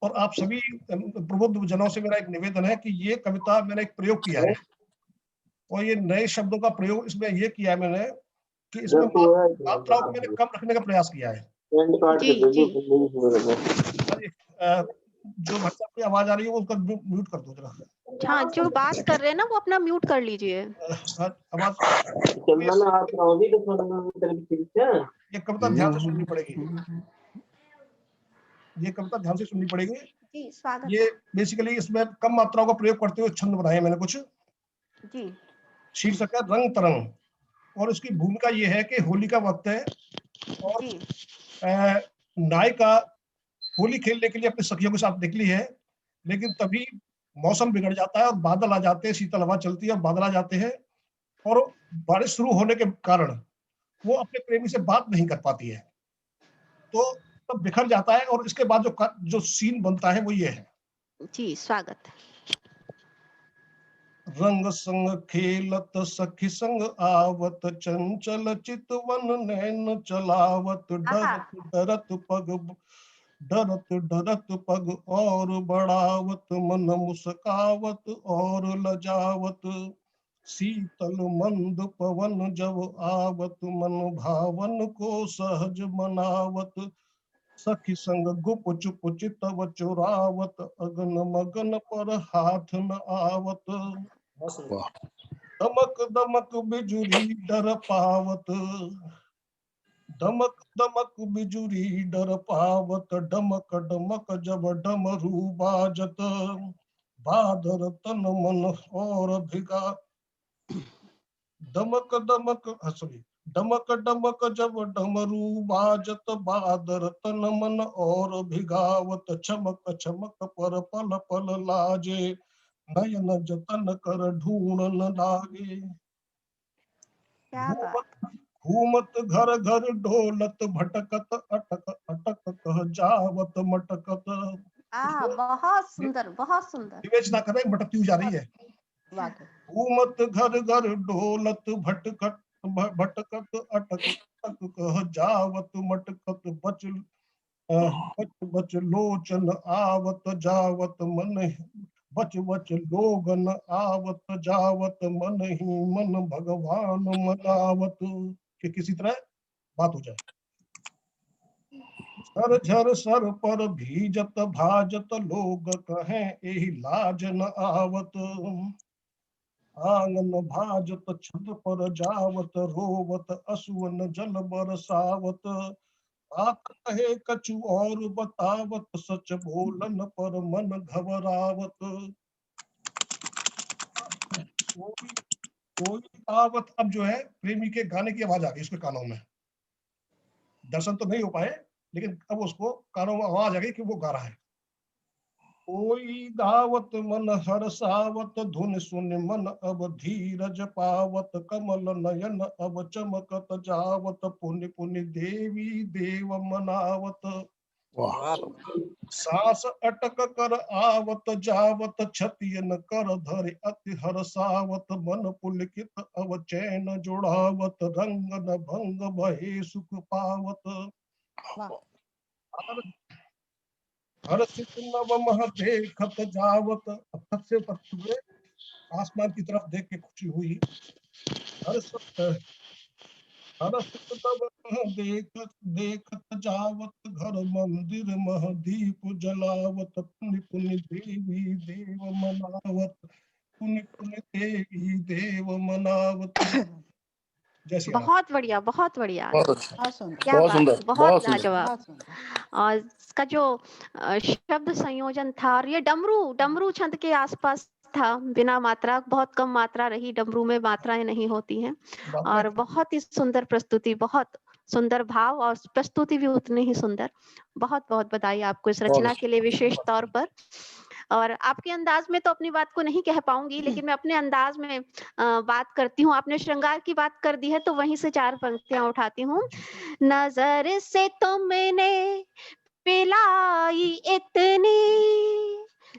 S3: और आप सभी प्रबुद्ध जनों से मेरा एक निवेदन है कि ये कविता मैंने एक प्रयोग किया है, और ये नए शब्दों का प्रयोग इसमें ये किया है मैंने कि इसमें मात्राओं को मैंने कम रखने का प्रयास किया है।
S1: जी जी,
S3: जो भाई साहब की आवाज आ रही है वो उसका म्यूट कर दो जरा।
S1: हाँ जो बात कर रहे हैं ना वो अपना म्यूट कर लीजिए।
S3: आवाज ये कविता ध्यान से सुननी पड़ेगी, ये कविता ध्यान से सुननी पड़ेगी।
S1: जी स्वागत।
S3: ये बेसिकली इसमें कम मात्राओं का प्रयोग करते हुए छंद बनाए मैंने कुछ।
S1: जी
S3: शीर्षक है रंग तरंग, और इसकी भूमिका ये है कि होली का वक्त है और
S1: जी
S3: नायिका होली खेलने के लिए अपने सखियों के साथ निकली है, लेकिन तभी मौसम बिगड़ जाता है और बादल आ जाते हैं, शीतल हवा चलती है और बादल आ जाते हैं, और बारिश शुरू होने के कारण वो अपने प्रेमी से बात नहीं कर पाती है, तो तब बिखर जाता है। और इसके बाद जो सीन बनता है वो ये है।
S1: जी स्वागत।
S3: रंग संग खेलत सखी संग आवत, चंचल चितवन नैन चलावत, डरत डरत पग और बढ़ावत, मन मुस्कावत और लजावत, शीतल मंद पवन जब आवत, मन भावन को सहज मनावत, सखी संग गुप चुप चितव चुरावत, अगन मगन पर हाथ न आवत, दमक दमक बिजुरी डर पावत, दमक दमक बिजुरी डर पावत, डमक डमक जब डमरू बाजत, बादर तन मन और भिगा, दमक दमक सॉरी डमक डमक जब डमरू बाजत, बादर तन मन और भिगावत, चमक चमक पर पल पल लाजे, नयन जतन कर ढूंढन लागे,
S1: क्या बात।
S3: घूमत घर घर ढोलत, भटकत अटक अटक कह जावत मटकत।
S1: बहुत सुंदर, बहुत सुंदर।
S3: विवेचना कर रहे भटकती हुई जा रही है। घूमत घर घर ढोलत, भटकत भटकत अटक अटक कह जावत मटकत, बच बच लोचन आवत जावत मन, बच बच लोगन आवत जावत, मन ही मन भगवान मनावत, कि किसी तरह बात हो जाए। सर झर सर पर भीजत भाजत, लोग कहें एही लाज न आवत, आंगन भाजत छत पर जावत, रोवत असुवन जल बरसावत, बात कहे कछु और बतावत, सच बोलन पर मन घबरावत, कोई आवत। अब जो है प्रेमी के गाने की आवाज आ गई उसके कानों में, दर्शन तो नहीं हो पाए लेकिन अब उसको कानों में आवाज आ गई कि वो गा रहा है। कोई गावत मन हरसावत, धुन सुन मन अब धीरज पावत, कमल नयन अब चमकत जावत, पुण्य पुण्य देवी देव मनावत, सांस अटक कर आवत जावत, छतियन कर धर अति हरसावत, मन पुलकित अब चैन जुड़ावत, रंग न भंग भये सुख पावत, हर्षित नव मह देखत जावत। अब तब से आसमान की तरफ देख के खुशी हुई। हर्षित नव मह देखत देखत जावत, घर मंदिर मह दीप जलावत, पुण्य पुण्य देवी देव मनावत, पुण्य पुण्य देवी देव मनावत, जय श्री राम।
S1: बहुत बढ़िया, बहुत बढ़िया।
S6: बहुत अच्छा,
S2: बहुत सुंदर,
S1: क्या
S6: बहुत
S1: बात,
S6: सुंदर,
S1: बहुत
S6: बहुत सुंदर।
S1: लाजवाब।
S2: बहुत सुंदर।
S1: और इसका जो शब्द संयोजन था, और ये डमरू छंद के आसपास था, बिना मात्रा, बहुत कम मात्रा रही, डमरू में मात्राएं नहीं होती हैं।
S3: बात
S1: और
S3: में
S1: बहुत ही सुंदर प्रस्तुति, बहुत सुंदर भाव, और प्रस्तुति भी उतनी ही सुंदर। बहुत बहुत बधाई आपको इस
S6: बहुत
S1: रचना
S6: अच्छा।
S1: के लिए विशेष तौर पर। और आपके अंदाज में तो अपनी बात को नहीं कह पाऊंगी, लेकिन मैं अपने अंदाज में बात करती हूँ। आपने श्रृंगार की बात कर दी है, तो वहीं से 4 पंक्तियां उठाती हूँ। नजर से तुमने पिलाई इतनी,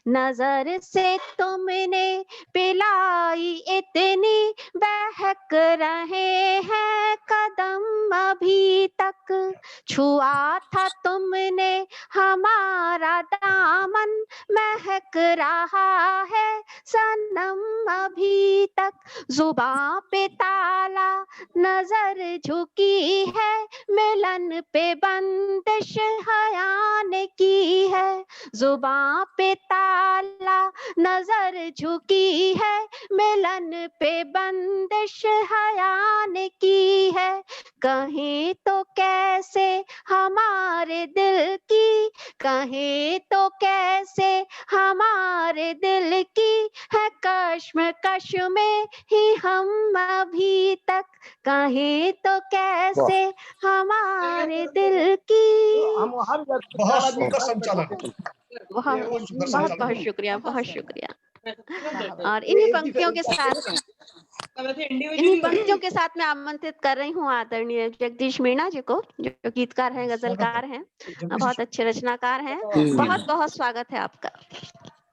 S1: नजर से तुमने पिलाई इतनी, बहक रहे हैं कदम अभी तक, छुआ था तुमने हमारा दामन, महक रहा है सनम अभी तक, जुबां पे ताला नजर झुकी है, मिलन पे बंदिश हया ने की है, जुबां पे ताला नजर झुकी है, मिलन पे बंदिश हया ने की है, कहीं तो कैसे हमारे दिल की, कहीं तो कैसे हमारे दिल की, है कश्मकश में ही हम अभी तक, कहीं तो कैसे हमारे दिल की।
S7: हम वहाँ भी जा सकते हैं,
S3: बहुत
S7: आवाज
S3: सुंदर
S7: नहीं
S3: संचालन,
S1: बहुत
S3: बहुत सुंदर
S1: बहुत
S3: संचालन।
S1: बहुत शुक्रिया,
S2: बहुत
S1: बहुत
S2: सुंदर।
S1: शुक्रिया।
S2: बहुत
S1: और इन्हीं पंक्तियों के साथ, मैं आमंत्रित कर रही हूँ आदरणीय जगदीश मीणा जी को, जो गीतकार हैं,
S3: स्वागत है।
S1: गजलकार हैं,
S3: जगदीश
S1: बहुत अच्छे रचनाकार हैं।
S6: जी, जी,
S1: बहुत
S6: जी।
S1: बहुत स्वागत है आपका।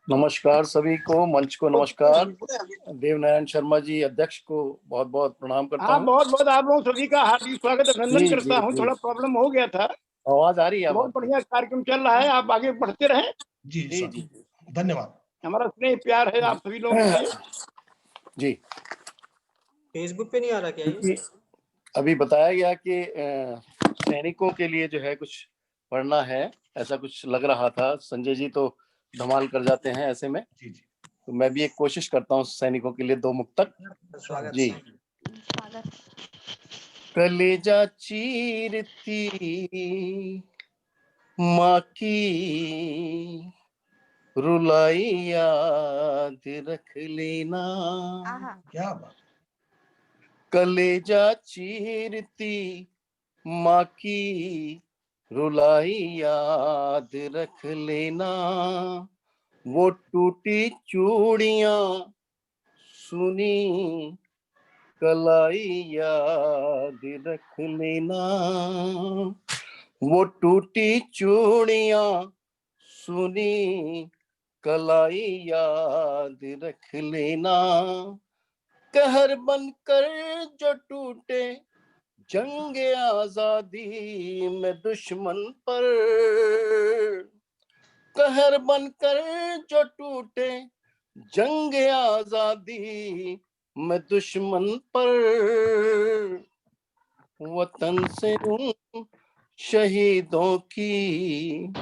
S6: नमस्कार सभी को, मंच को नमस्कार। देवनारायण शर्मा जी अध्यक्ष को बहुत बहुत प्रणाम करता
S7: हाँ,
S6: हूँ।
S7: बहुत बहुत आप लोग सभी का हार्दिक स्वागत अभिनंदन
S6: जी,
S7: करता हूँ।
S6: जी।
S7: थोड़ा प्रॉब्लम हो गया था,
S6: आवाज आ रही है?
S7: बहुत बढ़िया कार्यक्रम चल रहा है, आप आगे बढ़ते रहें।
S3: जी
S6: जी,
S3: सर,
S6: जी,
S3: धन्यवाद।
S7: हमारा स्नेह प्यार है आप सभी लोगों के लिए।
S6: जी।
S4: फेसबुक पे नहीं आ रहा क्या ये?
S6: क्योंकि अभी बताया गया कि सैनिकों के लिए जो है कुछ पढ़ना है, ऐसा कुछ लग रहा था। संजय जी तो धमाल कर जाते हैं ऐसे में,
S3: जी जी,
S6: तो मैं भी एक कोशिश करता हूँ सैनिकों के लिए 2 मुक्तक।
S4: स्वागत
S6: जी।
S1: स्वागत।
S6: कलेजा चीरती माँ की रुलाई याद रख लेना,
S3: क्या बात।
S6: कलेजा चीरती माँ की रुलाई याद रख लेना, वो टूटी चूड़ियां सुनी कलाई याद रख लेना, वो टूटी चूड़ियां सुनी कलाई याद रख लेना, कहर बनकर जो टूटे जंग आजादी में दुश्मन पर, कहर बनकर जो टूटे जंग आजादी में दुश्मन पर, वतन से उन शहीदों की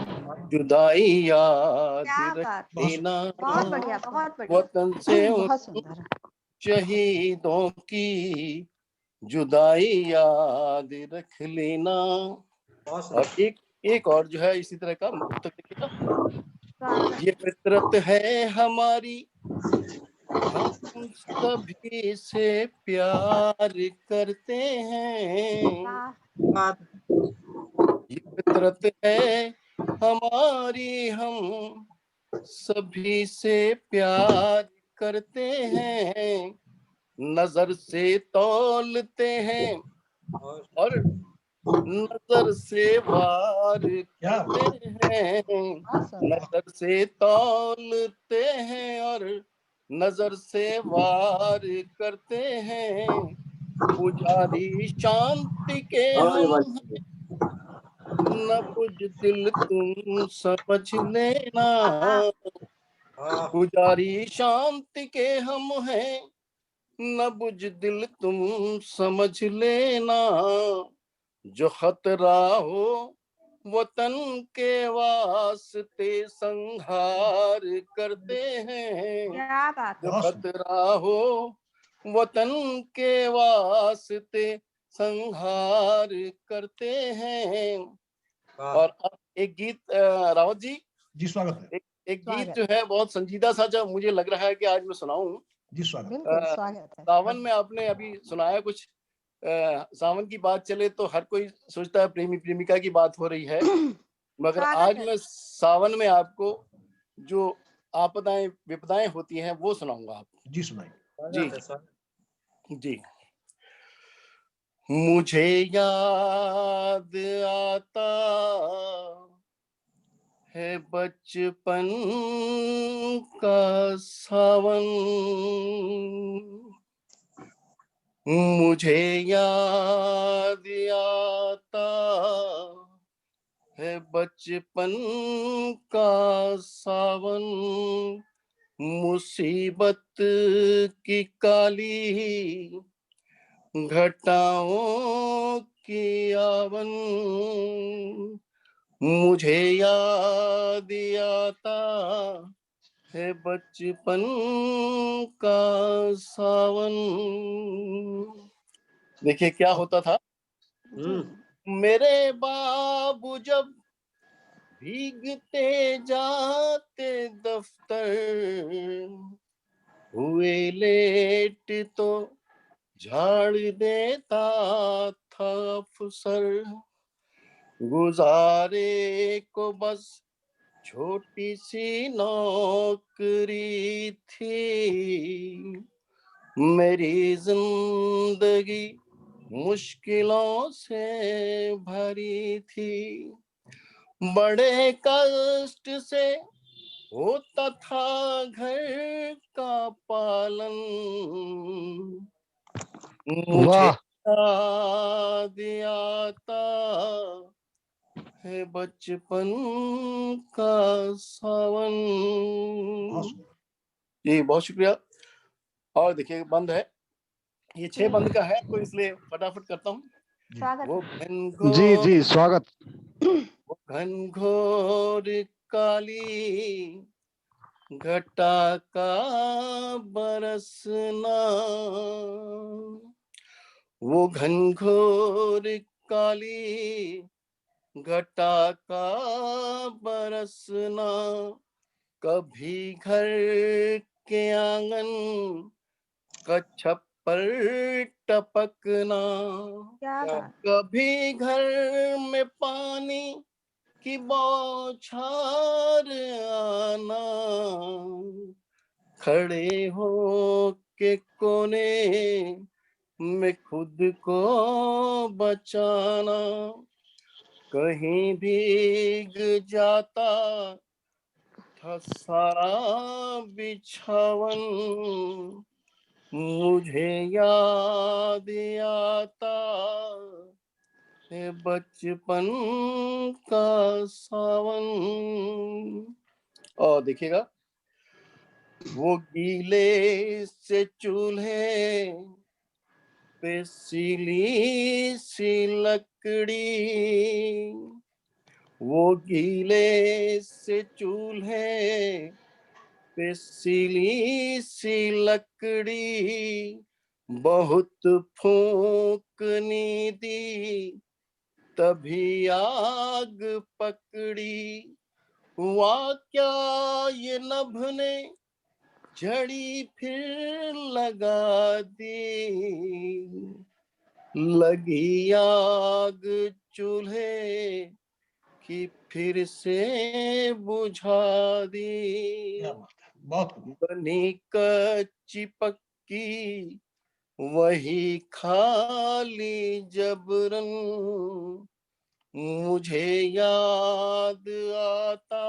S6: जुदाई याद
S1: क्या
S6: रख
S1: बात,
S6: लेना,
S1: बहुत बढ़िया, बहुत बढ़िया।
S6: वतन से उन
S2: बहुत सुंदर।
S6: शहीदों की जुदाई याद रख लेना। और एक और जो है इसी तरह का मुक्त देखिएगा।
S1: स्वागत।
S6: ये फितरत है हमारी, हम सभी से प्यार करते हैं,
S1: वाह,
S6: ये फितरत है हमारी, हम सभी से प्यार करते हैं, नजर से तौलते हैं और नजर से वार
S3: क्या
S6: करते हैं,
S2: बहुत सुंदर।
S6: नजर से तौलते हैं और नजर से वार करते हैं, पुजारी शांति के हम न बुझ दिल तुम समझ लेना, पुजारी शांति के हम हैं न बुझ दिल तुम समझ लेना, जो खतरा हो वतन के वास्ते संहार करते हैं,
S1: क्या बात,
S6: जो
S3: बहुत सुंदर।
S6: खतरा हो वतन के वास्ते संहार करते हैं। और अब एक गीत रावत जी,
S3: स्वागत है।
S6: एक गीत
S2: स्वागत।
S6: जो है बहुत संजीदा सा, जो मुझे लग रहा है कि आज मैं सुनाऊं।
S3: जी स्वागत।
S2: बिल्कुल स्वागत है।
S6: सावन में आपने अभी सुनाया कुछ, सावन की बात चले तो हर कोई सोचता है प्रेमी प्रेमिका की बात हो रही है, मगर
S2: स्वागत
S6: आज
S2: है।
S6: मैं सावन में आपको जो आपदाएं विपदाएं होती हैं वो सुनाऊंगा आपको।
S3: जी सुनाइए।
S6: जी जी। मुझे याद आता है बचपन का सावन, मुझे याद आता है बचपन का सावन, मुसीबत की काली घटाओं की आवन, मुझे याद आता है बचपन का सावन। देखिए क्या होता था। मेरे बाबू जब भीगते जाते दफ्तर, हुए लेट तो झाड़ देता था अफसर, गुजारे को बस छोटी सी नौकरी थी, मेरी जिंदगी मुश्किलों से भरी थी, बड़े कष्ट से होता था घर का पालन, मुझे याद आता है बचपन का सावन। जी बहुत शुक्रिया। और देखिए बंद है, ये 6 बंद का है तो इसलिए फटाफट करता हूँ। वो घनघोर,
S8: जी जी स्वागत।
S6: वो घनघोर काली घटा का बरसना, वो घनघोर काली घटा का बरसना, कभी घर के आंगन का छप्पर टपकना, कभी घर में पानी की बौछार आना, खड़े हो के कोने में खुद को बचाना, कहीं भीग जाता था सारा बिछावन, मुझे याद आता है बचपन का सावन। और देखिएगा, वो गीले से चूल्हे पे सीली सी लकड़ी, वो गीले से चूल्हे पे सीली सी लकड़ी, बहुत फूंकनी दी तभी आग पकड़ी, हुआ क्या ये नभ ने जड़ी फिर लगा दी, लगी आग चूल्हे की फिर से बुझा दी, बनी कच्ची पक्की वही खाली जबरन, मुझे याद आता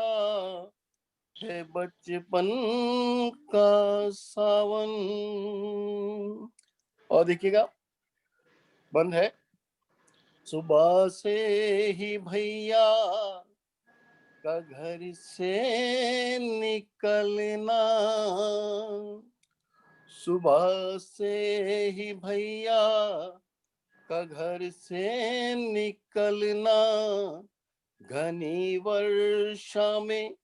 S6: है बचपन का सावन। और देखिएगा बंद है, सुबह से ही भैया का घर से निकलना, सुबह से ही भैया का घर से निकलना, घनी वर्षा में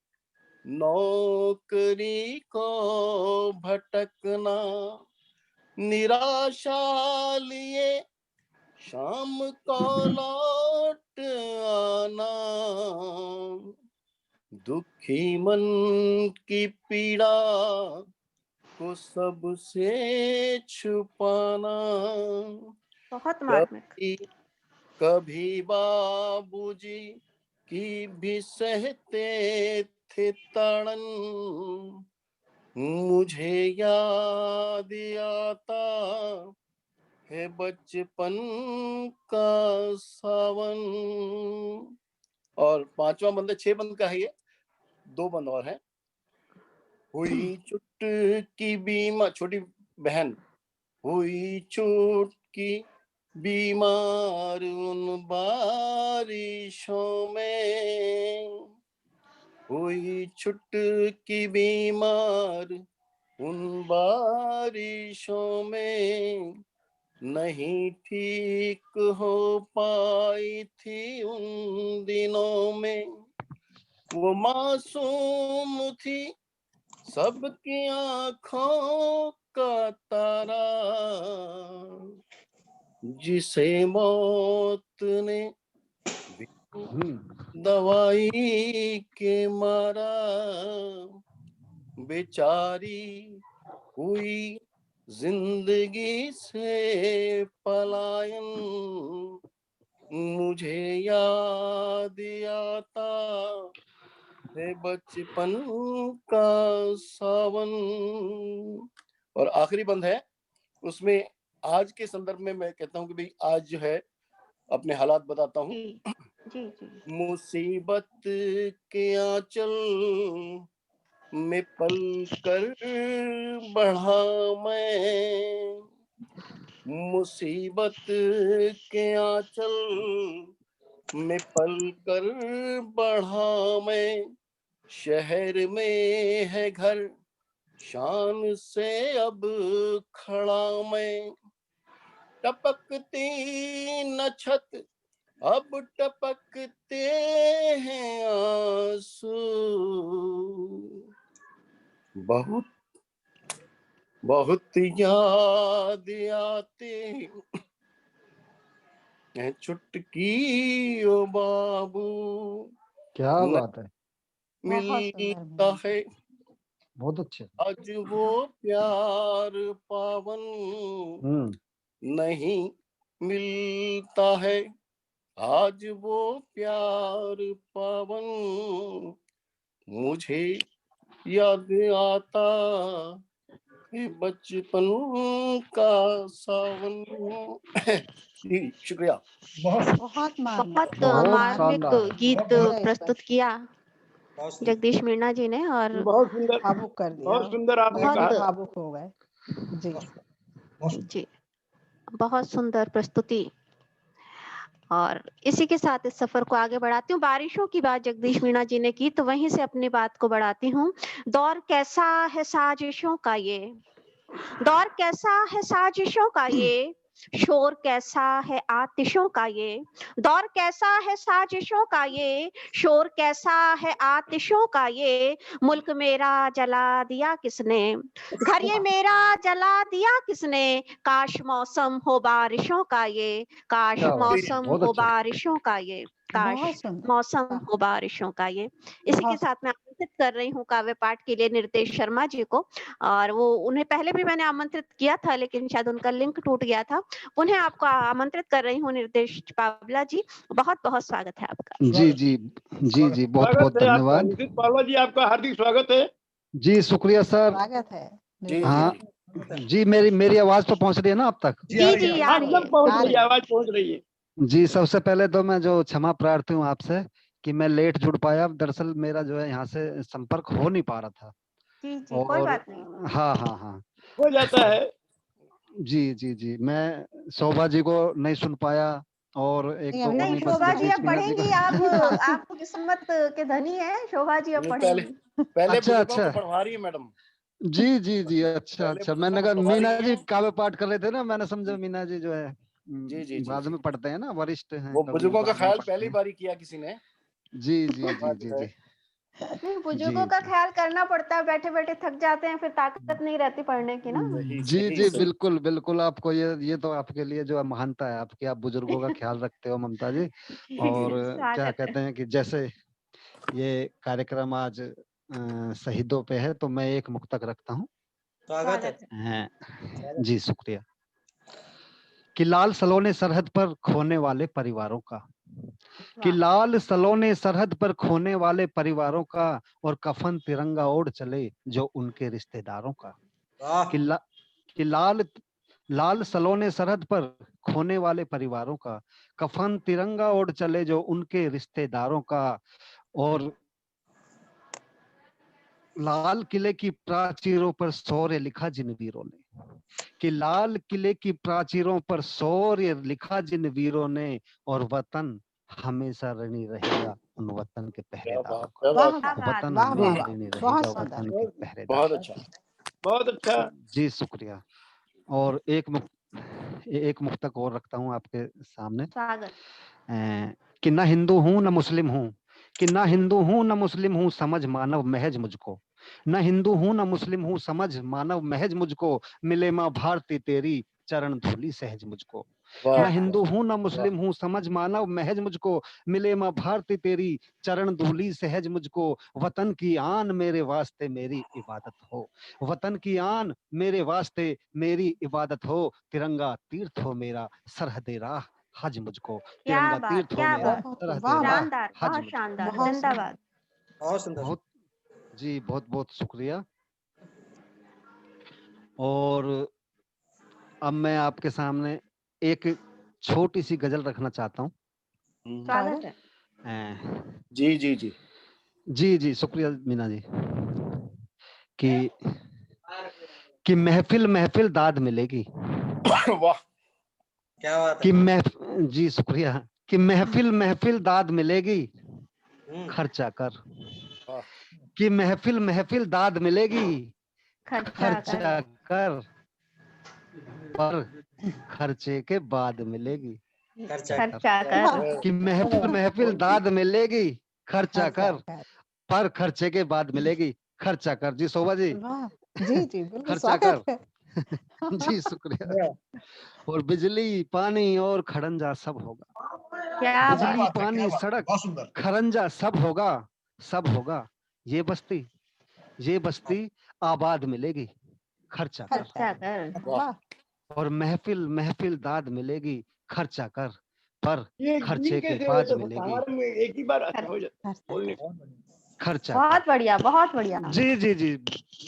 S6: नौकरी को भटकना, निराशा लिए शाम को लौट आना, दुखी मन की पीड़ा को सबसे छुपाना।
S1: बहुत मार्मिक।
S6: कभी बाबूजी की भी सहते थे ताड़न, मुझे याद आता है बचपन का सावन। और पांचवा बंद है, 6 बंद का है ये, 2 बंद और है। हुई चुटकी बीमा, छोटी बहन, हुई चुटकी बीमार उन बारिशों में, हुई चुटकी बीमार उन बारिशों में, नहीं ठीक हो पाई थी उन दिनों में। वो मासूम थी सबकी आंखों का तारा, जिसे मौत ने दवाई के मारा, बेचारी हुई जिंदगी से पलायन, मुझे याद आता है बचपन का सावन। और आखिरी बंद है, उसमें आज के संदर्भ में मैं कहता हूँ कि भाई आज जो है अपने हालात बताता हूँ।
S1: जी जी।
S6: मुसीबत के आंचल में पल कर बढ़ा मैं, मुसीबत के आंचल में पल कर बढ़ा मैं, शहर में है घर शान से अब खड़ा मैं, टपकती न छत अब टपकते हैं आंसू, बहुत बहुत याद आते हैं चुटकी ओ बाबू।
S8: क्या बात है,
S6: मिलता है
S8: बहुत अच्छे।
S6: आज वो प्यार पावन, नहीं मिलता है आज वो प्यार पावन, मुझे याद आता है बचपन का सावन। जी शुक्रिया।
S2: बहुत
S1: मार्मिक गीत प्रस्तुत किया जगदीश मीणा जी ने, और
S7: बहुत सुंदर,
S2: भावुक कर दिया,
S7: बहुत सुंदर आपने कहा।
S1: बहुत
S2: भावुक हो गए जी
S1: जी, बहुत सुंदर प्रस्तुति। और इसी के साथ इस सफर को आगे बढ़ाती हूँ। बारिशों की बात जगदीश मीणा जी ने की, तो वहीं से अपनी बात को बढ़ाती हूँ। दौर कैसा है साजिशों का ये, दौर कैसा है साजिशों का ये, शोर कैसा है आतिशों का ये, दौर कैसा है साजिशों का ये, शोर कैसा है आतिशों का ये, मुल्क मेरा जला दिया किसने, घर ये मेरा जला दिया किसने, काश मौसम हो बारिशों का ये, काश मौसम हो बारिशों का ये, काश मौसम हो बारिशों का ये। इसी के साथ मैं आमंत्रित कर रही हूँ काव्य पाठ के लिए निर्देश शर्मा जी को, और वो उन्हें पहले भी मैंने आमंत्रित किया था लेकिन शायद उनका लिंक टूट गया था। उन्हें आपको आमंत्रित कर रही हूँ निर्देश पावला जी, बहुत बहुत स्वागत है आपका।
S8: जी जी जी जी, बहुत बहुत धन्यवाद
S7: पावला जी, आपका हार्दिक स्वागत है।
S8: जी, शुक्रिया सर।
S2: स्वागत है।
S8: हाँ जी, मेरी आवाज तो पहुंच रही है ना अब तक?
S1: जी जी आ रही है,
S7: आवाज पहुंच रही है।
S8: जी, सबसे पहले तो मैं जो क्षमा प्रार्थी हूँ आपसे कि मैं लेट जुड़ पाया, दरअसल मेरा जो है यहाँ से संपर्क हो नहीं पा रहा था।
S1: जी जी कोई बात नहीं।
S8: हाँ हाँ हाँ,
S7: हो जाता है।
S8: जी जी जी, मैं शोभा जी को नहीं सुन पाया, और एक दो
S1: नहीं, शोभा जी अब पढ़ेंगी, आप किस्मत के धनी हैं, शोभा जी अब पढ़ेंगी।
S6: पहले
S8: अच्छा
S6: पढ़वा रही है मैडम।
S8: जी जी जी, अच्छा, मैंने कहा मीना जी काव्य पाठ कर रहे थे ना, मैंने समझा मीना जी जो है
S6: जी
S8: बाद में पढ़ते हैं ना, वरिष्ठ हैं,
S6: वो बुजुर्गों का ख्याल पहली बारी किया किसी ने।
S8: जी जी जी जी जी,
S1: नहीं, बुजुर्गों का
S8: जी।
S1: ख्याल करना पड़ता है, बैठे बैठे थक जाते हैं, फिर ताकत नहीं रहती पढ़ने की ना।
S6: सही,
S8: जी
S6: सही,
S8: जी
S6: सही।
S8: बिल्कुल बिल्कुल, आपको ये तो आपके लिए जो महानता है आपकी, आप बुजुर्गों का ख्याल रखते हो ममता जी। और क्या
S1: स्वागत है।
S8: कहते हैं कि जैसे ये कार्यक्रम आज शहीदों पे है, तो मैं एक मुक्तक रखता हूँ।
S4: स्वागत है।
S1: स्वागत है।
S8: जी शुक्रिया। कि लाल सलोने सरहद पर खोने वाले परिवारों का, कि
S1: वाह,
S8: लाल सलोने सरहद पर खोने वाले परिवारों का, और कफन तिरंगा ओढ़ चले जो उनके रिश्तेदारों का।
S4: वाह,
S8: कि कि लाल सलोने सरहद पर खोने वाले परिवारों का, कफन तिरंगा ओढ़ चले जो उनके रिश्तेदारों का। और लाल किले की प्राचीरों पर शौर्य लिखा जिन वीरों ने, कि लाल किले की प्राचीरों पर शौर्य लिखा जिन वीरों ने, और वतन हमेशा ऋणी रहेगा उन वतन के
S6: क्या
S8: पहरेदारों
S6: बात,
S8: का।
S6: क्या
S2: वाह
S6: बात,
S1: क्या
S2: वाह
S1: बात,
S8: वतन
S2: वाह वाह
S8: हमेशा
S2: वाह,
S8: ऋणी
S2: बहुत
S8: रहेगा
S2: सुंदर,
S8: वतन के पहरेदार।
S6: बहुत अच्छा।
S7: बहुत अच्छा।
S8: जी शुक्रिया। और एक मुक्तक और रखता हूँ आपके सामने।
S1: स्वागत।
S8: कि ना हिंदू हूं न मुस्लिम हूं, कि ना हिंदू हूं न मुस्लिम हूं, समझ मानव महज मुझको। न हिंदू हूं न मुस्लिम हूं, समझ मानव महज मुझको, मिले माँ भारती तेरी चरण धूली सहज मुझको।
S6: वाह,
S8: न हिंदू हूं न
S6: वाह,
S8: मुस्लिम हूं, समझ मानव महज मुझको, मिले माँ भारती तेरी चरण धूली सहज मुझको। वतन की आन मेरे वास्ते मेरी इबादत हो, वतन की आन मेरे वास्ते मेरी इबादत हो, तिरंगा तीर्थ हो मेरा सरहदे राह हज मुझको।
S1: क्या
S8: तिरंगा
S1: बात,
S8: तीर्थ हो
S1: क्या
S8: मेरा
S1: बात,
S2: बहुत
S8: सरहदे
S2: वाह वाह,
S8: राह
S1: शानदार,
S8: हज
S1: बहुत
S8: मुझको।
S1: शानदार,
S2: बहुत सुंदर,
S1: जिंदाबाद।
S4: बहुत सुंदर।
S8: बहुत जी, बहुत बहुत शुक्रिया। और अब मैं आपके सामने एक छोटी सी गजल रखना चाहता हूँ।
S1: स्वागत है।
S6: जी जी जी।
S8: जी जी शुक्रिया मीना जी। कि कि महफिल महफिल दाद मिलेगी,
S6: वाह,
S4: क्या बात
S8: कि
S4: है।
S8: जी शुक्रिया। कि महफिल महफिल दाद मिलेगी खर्चा कर,
S6: वाह,
S8: कि महफिल महफिल दाद मिलेगी
S1: खर्चा कर।
S8: खर्चा कर, पर खर्चे के बाद मिलेगी
S4: खर्चा
S8: खर्चा कर।
S1: खर्चा कर।
S2: वाह
S8: कि महफिल महफिल दाद मिलेगी खर्चा कर,
S2: कर,
S8: पर खर्चे के बाद मिलेगी खर्चा कर। जी शोभा जी,
S2: वाह, जी जी बिल्कुल
S8: खर्चा कर।
S2: स्वागत है।
S8: जी शुक्रिया। और बिजली पानी और खड़ंजा सब होगा,
S1: क्या
S3: क्या
S1: बात,
S8: बिजली
S3: बात है, क्या
S8: पानी
S3: बात है,
S8: सड़क
S3: बहुत सुंदर।
S8: खरंजा सब होगा, सब होगा। ये बस्ती आबाद मिलेगी खर्चा कर,
S1: खर्चा कर।
S2: वाह,
S8: और महफिल महफिल दाद मिलेगी खर्चा कर, पर
S7: ये
S8: खर्चे
S7: जी
S8: के
S7: कैसे
S8: बाद
S7: होता है?
S8: मिलेगी
S7: हमारे में एक ही बार अच्छा हो जाता है
S2: खर्चा
S7: बोलने
S2: कर,
S8: खर्चा कर।
S1: बहुत बढ़िया, बहुत बढ़िया।
S8: जी जी जी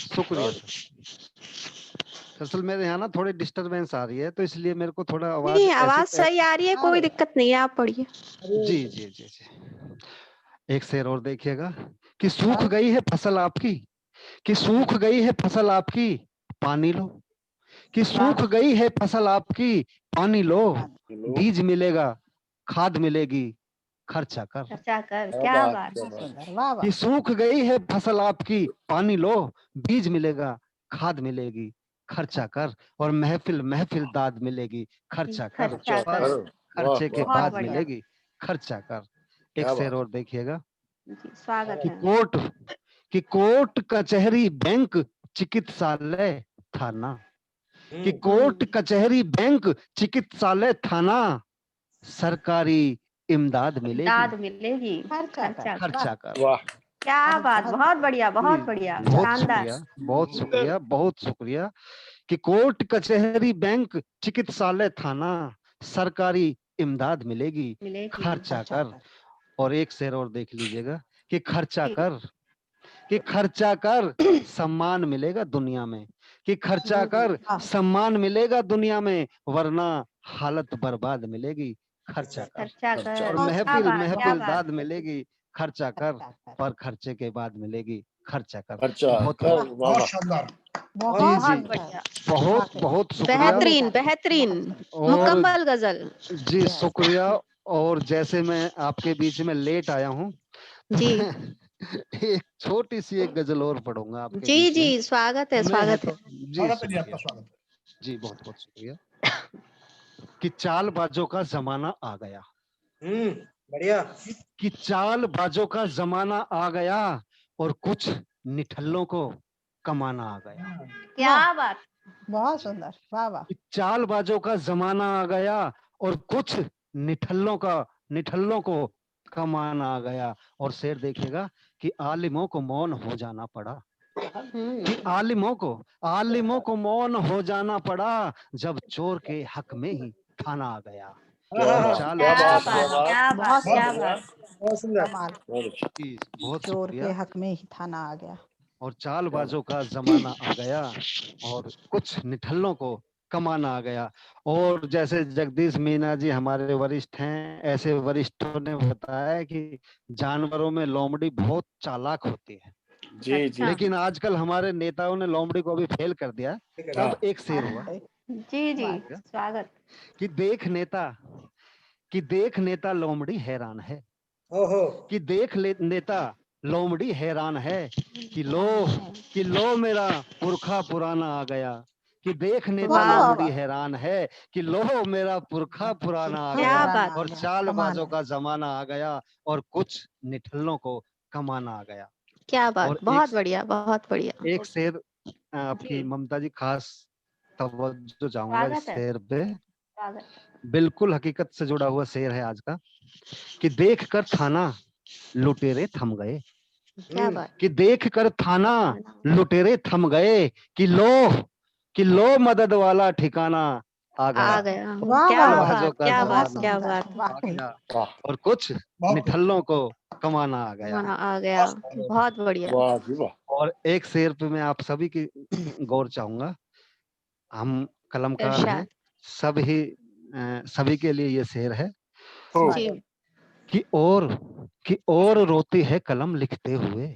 S8: शुक्रिया सर। दरअसल मेरे यहाँ ना थोड़ी डिस्टरबेंस आ रही है, तो इसलिए मेरे को थोड़ा आवाज
S1: नहीं,
S8: ऐसे
S1: आवाज सही आ रही है, कोई दिक्कत नहीं है, आप पढ़िए।
S8: जी जी जी जी। एक शेर और देखिएगा। कि सूख गई है फसल आपकी, कि सूख गई है फसल आपकी पानी लो, कि सूख गई है फसल आपकी पानी लो, बीज मिलेगा खाद मिलेगी खर्चा कर।
S1: खर्चा कर।
S6: क्या
S1: क्या
S6: बात,
S1: बात।
S6: क्या बात।
S2: सुंदर, वाह वाह,
S8: कि सूख गई है फसल आपकी पानी लो, बीज मिलेगा खाद मिलेगी खर्चा कर, और महफिल महफिल दाद मिलेगी खर्चा कर,
S1: खर्चा
S8: पर
S1: कर।
S6: वाह,
S8: खर्चे के
S1: बहुत
S8: बाद
S1: बढ़िया।
S8: मिलेगी खर्चा कर। एक
S6: क्या
S8: शेर
S6: बात।
S8: और देखिएगा।
S1: जी, स्वागत
S8: कि
S1: है।
S8: कोर्ट कचहरी बैंक चिकित्सालय थाना, कि कोर्ट कचहरी बैंक चिकित्सालय थाना, सरकारी इमदाद मिलेगी
S1: दाद मिलेगी
S2: खर्चा कर,
S1: खर्चा कर।
S8: खर्चा कर।
S6: वाह,
S1: क्या बात, बहुत बढ़िया, बहुत
S8: जी,
S1: बढ़िया,
S8: बहुत
S1: शानदार।
S8: शुक्रिया, बहुत शुक्रिया, बहुत शुक्रिया। कि कोर्ट कचहरी बैंक चिकित्सालय थाना, सरकारी इमदाद मिलेगी
S1: मिलेगी
S8: खर्चा कर। और एक शेर और देख लीजिएगा। कि खर्चा
S1: जी।
S8: कर, कि खर्चा कर सम्मान मिलेगा दुनिया में, कि खर्चा कर सम्मान मिलेगा दुनिया में, वरना हालत बर्बाद मिलेगी खर्चा कर।
S1: खर्चा
S6: खर्चा
S1: कर।
S8: और
S2: बहुत
S1: क्या
S8: महफिल
S1: बात, क्या
S8: महफिल
S1: बात।
S8: दाद मिलेगी खर्चा कर, पर खर्चे के बाद मिलेगी खर्चा कर।
S6: खर्चा
S8: बहुत
S6: कर, वाह
S3: बहुत
S6: वाह।
S3: शानदार।
S2: बहुत
S8: जी
S1: बहुत
S8: जी
S1: बढ़िया।
S8: बहुत बहुत शुक्रिया।
S1: बेहतरीन, बेहतरीन,
S8: और
S1: मुकम्मल गजल।
S8: जी शुक्रिया। और जैसे मैं आपके बीच में लेट आया हूँ, तो
S1: जी
S8: मैं एक छोटी सी एक गजल और पढ़ूंगा आपके
S1: जी
S8: बीच में।
S1: जी, स्वागत है,
S8: समय है
S1: स्वागत है।
S8: तो जी
S3: स्वागत है जी, आपका
S8: शुक्रिया
S3: स्वागत है।
S8: जी, बहुत बहुत शुक्रिया। कि चालबाजों का जमाना आ गया,
S4: बढ़िया।
S8: कि चालबाजों का जमाना आ गया, और कुछ निठल्लों को कमाना आ गया।
S1: क्या बात।
S2: बहुत सुंदर, वाह वाह।
S8: कि चालबाजों का जमाना आ गया और कुछ निठल्लों को कमाना आ गया। और शेर देखिएगा कि आलिमों को मौन हो जाना पड़ा, कि आलिमों को मौन हो जाना पड़ा जब चोर के हक में ही थाना आ गया।
S6: क्या
S8: और
S6: बात,
S8: चाल
S6: क्या
S1: क्या
S6: बात,
S8: बाजों
S6: क्या
S1: बात,
S6: बात,
S1: क्या बात,
S2: बहुत
S1: क्या
S2: सुंदर,
S1: बात।
S4: बहुत सुंदर।
S2: कमाल।
S6: बहुत अच्छा।
S8: की बहुत
S2: चोर के
S8: शुक्रिया।
S2: हक में ही थाना आ गया।
S8: और चालबाजों का जमाना आ गया और कुछ निठल्लों को कमाना आ गया। और जैसे जगदीश मीना जी हमारे वरिष्ठ हैं, ऐसे वरिष्ठों ने बताया कि जानवरों में लोमड़ी बहुत चालाक होती है,
S6: जी जी।
S8: लेकिन आजकल हमारे नेताओं ने लोमड़ी को अभी फेल कर दिया। तब एक शेर हुआ
S1: जी जी,
S2: वाह।
S1: स्वागत।
S8: कि देख नेता लोमड़ी हैरान है,
S4: ओहो,
S8: कि नेता लोमड़ी हैरान है, कि लो मेरा पुरखा पुराना आ गया। कि देख नेता
S2: वाह, वाह,
S8: लोमड़ी
S2: वाह।
S8: हैरान है, कि लो मेरा पुरखा पुराना आ
S2: पुरखा
S8: गया।
S1: क्या
S2: पुराना
S1: बात।
S2: आ
S8: और
S2: गया, कमाल
S8: चालबाजों
S2: है।
S8: का जमाना आ गया और कुछ निठल्लों को कमाना आ गया।
S1: क्या बात,
S8: और
S1: बहुत बढ़िया, बहुत बढ़िया।
S8: एक शेर आपकी
S1: जी,
S8: ममता जी खास तवज्जो चाहूंगा इस
S1: स्वागत है,
S8: शेर पे।
S1: स्वागत।
S8: बिल्कुल हकीकत से जुड़ा हुआ शेर है आज का। कि देख कर थाना लुटेरे थम गए,
S1: क्या बात।
S8: कि देख कर थाना लुटेरे थम गए। कि लो मदद वाला ठिकाना आ गया।
S1: आ गया।
S2: वाह
S1: क्या
S2: वाह वाह।
S8: चालबाजों
S1: बात,
S8: का
S1: क्या बात,
S8: जमाना
S1: क्या
S2: सुंदर,
S1: बात।
S8: आ
S2: वाकई।
S8: गया
S6: वाह
S8: और कुछ
S3: बहुत
S8: निठल्लों को कमाना आ गया।
S1: मना आ गया, बहुत बढ़िया।
S6: वाह जी वाह।
S8: और एक शेर पे मैं आप सभी की गौर चाहूंगा। हम कलमकार हैं,
S1: इरशाद।
S8: सभी के लिए ये शेर है।
S6: हो
S1: जी।
S8: कि और कि और रोती है कलम लिखते हुए,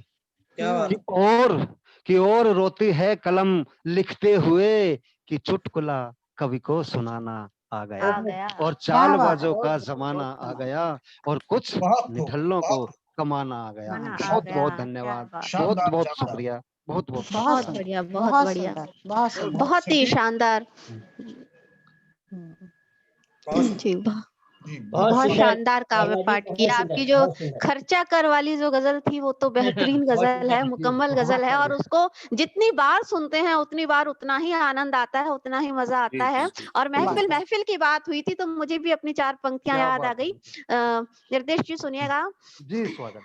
S4: क्या बात।
S8: कि और रोती है कलम लिखते हुए। कि चुटकुला कवि को सुनाना आ गया।
S1: आ गया।
S8: और
S2: क्या बात है।
S8: चालबाजों का जमाना आ गया और कुछ
S3: बहुत खूब,
S8: निठल्लों को
S3: बहुत
S8: कमाना आ गया।
S1: मना आ
S8: बहुत
S1: गया।
S8: बहुत
S1: क्या
S8: धन्यवाद,
S1: बात।
S8: बहुत
S3: शानदार,
S8: बहुत
S3: शानदार।
S8: शुक्रिया, बहुत बहुत
S2: बहुत
S1: बहुत
S2: सुंदर,
S1: बढ़िया, बहुत
S2: बहुत
S1: बढ़िया,
S2: सुंदर, बहुत सुंदर।
S1: बहुत ही
S3: सटीक।
S1: शानदार।
S2: हम्म,
S4: बहुत सुंदर।
S1: जी,
S3: जी,
S5: बहुत
S1: बहुत
S5: सुंदर
S1: शानदार काव्य
S5: शर्मा जी,
S1: पाठ
S5: बहुत
S1: किया।
S5: सुंदर,
S1: आपकी जो
S5: बहुत सुंदर।
S1: खर्चा कर वाली जो गजल थी वो तो बेहतरीन
S5: बहुत
S1: गजल है,
S5: सुंदर।
S1: मुकम्मल गजल है, और उसको जितनी बार सुनते हैं उतनी बार उतना ही आनंद आता है, उतना ही मजा आता
S6: जी
S1: है।
S6: जी जी।
S1: और
S2: वाकई।
S1: महफिल की बात हुई थी तो मुझे भी अपनी चार पंक्तियां
S8: क्या
S1: याद आ
S8: बात
S1: गई।
S8: है।
S1: निर्देश जी सुनिएगा।
S8: जी स्वागत।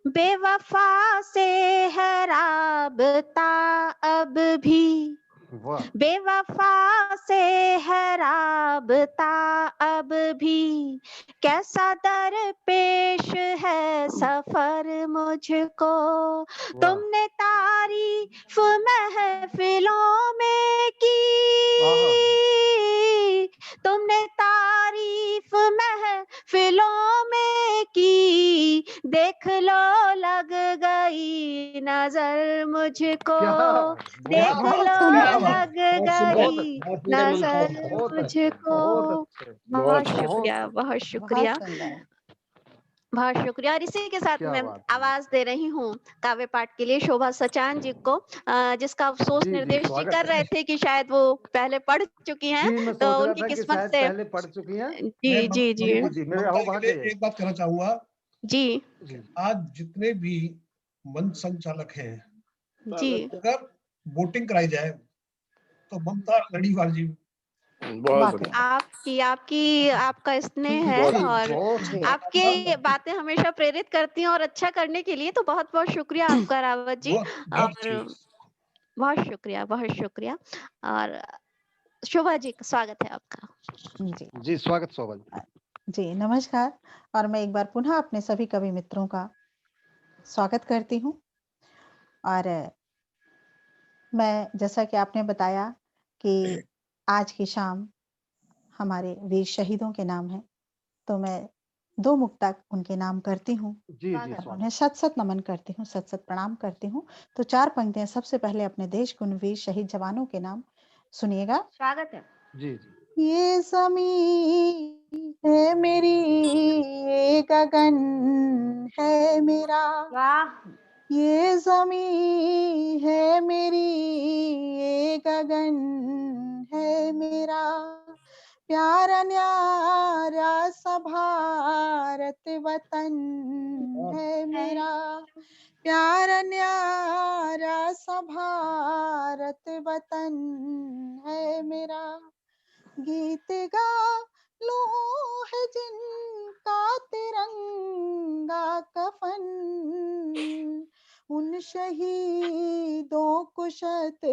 S1: बेवफा से है राबता अब भी,
S8: वाह
S1: बेवफा से है राबता अब भी, कैसा दर पेश है सफर मुझको।
S8: वाह
S1: तुमने तारीफ महफिलों में की,
S8: आहा,
S1: तुमने तारीफ महफिलों में की, देख लो लग गई नजर मुझको,
S8: क्या
S1: देख
S8: बहुत
S2: बहुत
S1: लो
S2: सुंदर।
S3: क्या बात।
S1: लग
S5: बहुत सुंदर,
S1: गई
S5: बहुत सुंदर ममता जी।
S1: नजर
S8: बहुत अच्छे,
S1: मुझको।
S8: बहुत अच्छे,
S1: बहुत
S6: बहुत
S1: शुक्रिया, बहुत
S2: बहुत
S1: शुक्रिया,
S2: सुंदर।
S1: बहुत शुक्रिया। और इसी के साथ
S8: क्या
S1: मैं
S8: बात है।
S1: आवाज दे रही हूँ काव्य पाठ के लिए शोभा सचान जी को, जिसका अफसोस
S8: जी
S1: निर्देश जी
S8: स्वागत
S1: कर
S8: है।
S1: रहे थे कि शायद वो पहले पढ़ चुकी हैं,
S8: जी मैं
S1: तो
S8: सोच रहा
S1: उनकी
S8: था कि
S1: किस्मत
S8: शायद
S1: से।
S8: पहले पढ़ चुकी हैं।
S3: मैं
S1: जी जी जी
S8: जी जी मेरे
S3: ममता के
S8: अहोभाग्य
S3: लिए
S8: है।
S3: एक बात कहना चाहूंगा।
S1: जी
S8: जी
S3: आज जितने भी मंच संचालक हैं,
S1: जी।
S3: अगर वोटिंग कराई जाए तो ममता लड़ीवाल जी।
S6: बहुत
S2: वाकई।
S6: बढ़िया।
S1: आपकी आपका स्नेह है,
S2: जी
S1: और
S8: बहुत
S2: जी।
S1: आपकी बातें हमेशा प्रेरित करती हैं और अच्छा करने के लिए, तो बहुत बहुत शुक्रिया आपका रावत जी।
S3: बहुत बहुत
S1: और
S3: ठीक।
S1: बहुत शुक्रिया, बहुत शुक्रिया। और शोभा जी स्वागत है आपका।
S2: जी
S8: जी स्वागत शोभा जी।
S2: जी, नमस्कार। और मैं एक बार पुनः अपने सभी कवि मित्रों का स्वागत करती हूँ। और मैं, जैसा कि आपने बताया कि आज की शाम हमारे वीर शहीदों के नाम है, तो मैं 2 मुक्तक उनके नाम करती हूँ
S8: जी जी
S2: और
S8: स्वागत।
S2: उन्हें शत-शत नमन करती हूँ, शत-शत प्रणाम करती हूँ। तो 4 पंक्तियाँ सबसे पहले अपने देश के उन वीर शहीद जवानों के नाम सुनिएगा।
S1: स्वागत है।
S8: जी जी
S2: ये ज़मीं है मेरी, ये गगन है मेरा,
S1: वाह।
S2: ये ज़मीं है मेरी, ये गगन है मेरा, प्यारा न्यारा सा भारत वतन है मेरा, प्यारा न्यारा सा भारत वतन है मेरा, गीत गा लो है जिनका तिरंगा कफन, उन शहीदों को शत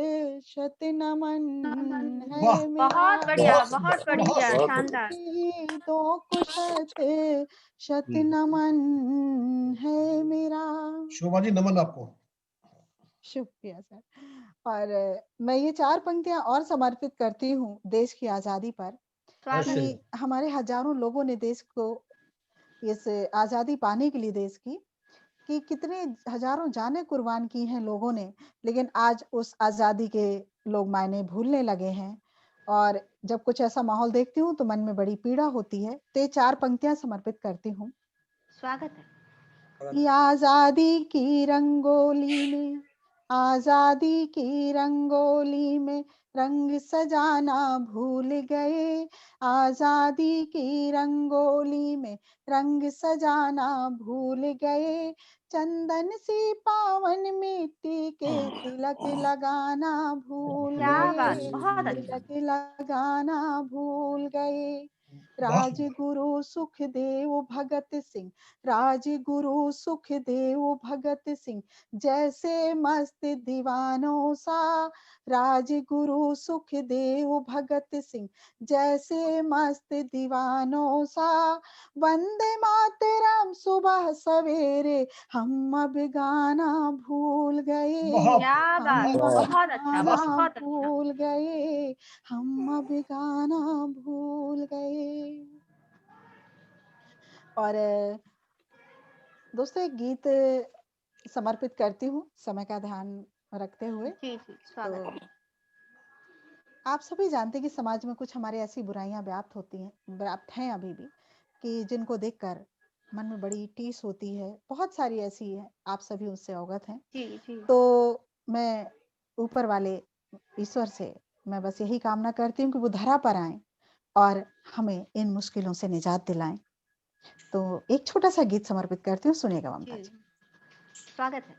S2: शत नमन
S3: वाह
S2: है मेरा,
S1: बहुत बढ़िया,
S3: बहुत सुंदर
S1: बहुत
S3: बहुत
S1: बढ़िया,
S3: सुंदर।
S6: बहुत बढ़िया।
S1: शानदार।
S2: शहीदों को शत शत
S3: हम्म।
S2: नमन है मेरा।
S3: शोभा जी नमन आपको।
S2: शुक्रिया सर। और मैं ये 4 पंक्तियां और समर्पित करती हूँ देश की आजादी पर,
S1: स्वागत है।
S2: कि हमारे हजारों लोगों ने देश को इस आजादी पाने के लिए देश की, कि कितने हजारों जानें कुर्बान की हैं लोगों ने, लेकिन आज उस आजादी के लोग मायने भूलने लगे हैं। और जब कुछ ऐसा माहौल देखती हूँ तो मन में बड़ी पीड़ा होती है। तो ये 4 पंक्तियां समर्पित करती हूँ।
S1: स्वागत है।
S2: कि आजादी की रंगोली में, आजादी की रंगोली में रंग सजाना भूल गए, आजादी की रंगोली में रंग सजाना भूल गए, चंदन सी पावन मिट्टी के तिलक लगाना भूल
S1: क्या बात,
S2: गए,
S1: बहुत अच्छा।
S2: तिलक लगाना भूल गए।
S3: बहुत सुंदर।
S2: राजगुरु सुखदेव भगत सिंह, राजगुरु सुखदेव भगत सिंह जैसे मस्त दीवानों सा, राजगुरु सुखदेव भगत सिंह जैसे मस्त दीवानों सा, वंदे मातरम सुबह सवेरे हम अब गाना भूल गए,
S3: बहुत
S1: क्या बात,
S2: हम अब
S1: बहुत अच्छा,
S2: गाना
S1: बहुत अच्छा।
S2: भूल गए, हम अब गाना भूल गए। और दोस्तों एक गीत समर्पित करती हूँ समय का ध्यान रखते हुए।
S1: जी जी, स्वागत
S2: तो
S1: है।
S2: आप सभी जानते हैं कि समाज में कुछ हमारे ऐसी बुराइयां व्याप्त होती हैं, व्याप्त हैं अभी भी, कि जिनको देखकर मन में बड़ी टीस होती है। बहुत सारी ऐसी है, आप सभी उससे अवगत हैं।
S1: जी जी।
S2: तो मैं ऊपर वाले ईश्वर से मैं बस यही कामना करती हूँ कि वो धरा पर आए और हमें इन मुश्किलों से निजात दिलाएं। तो एक छोटा सा गीत समर्पित करती हूँ, सुनिएगा ममता
S1: जी,
S2: जी।
S1: स्वागत है।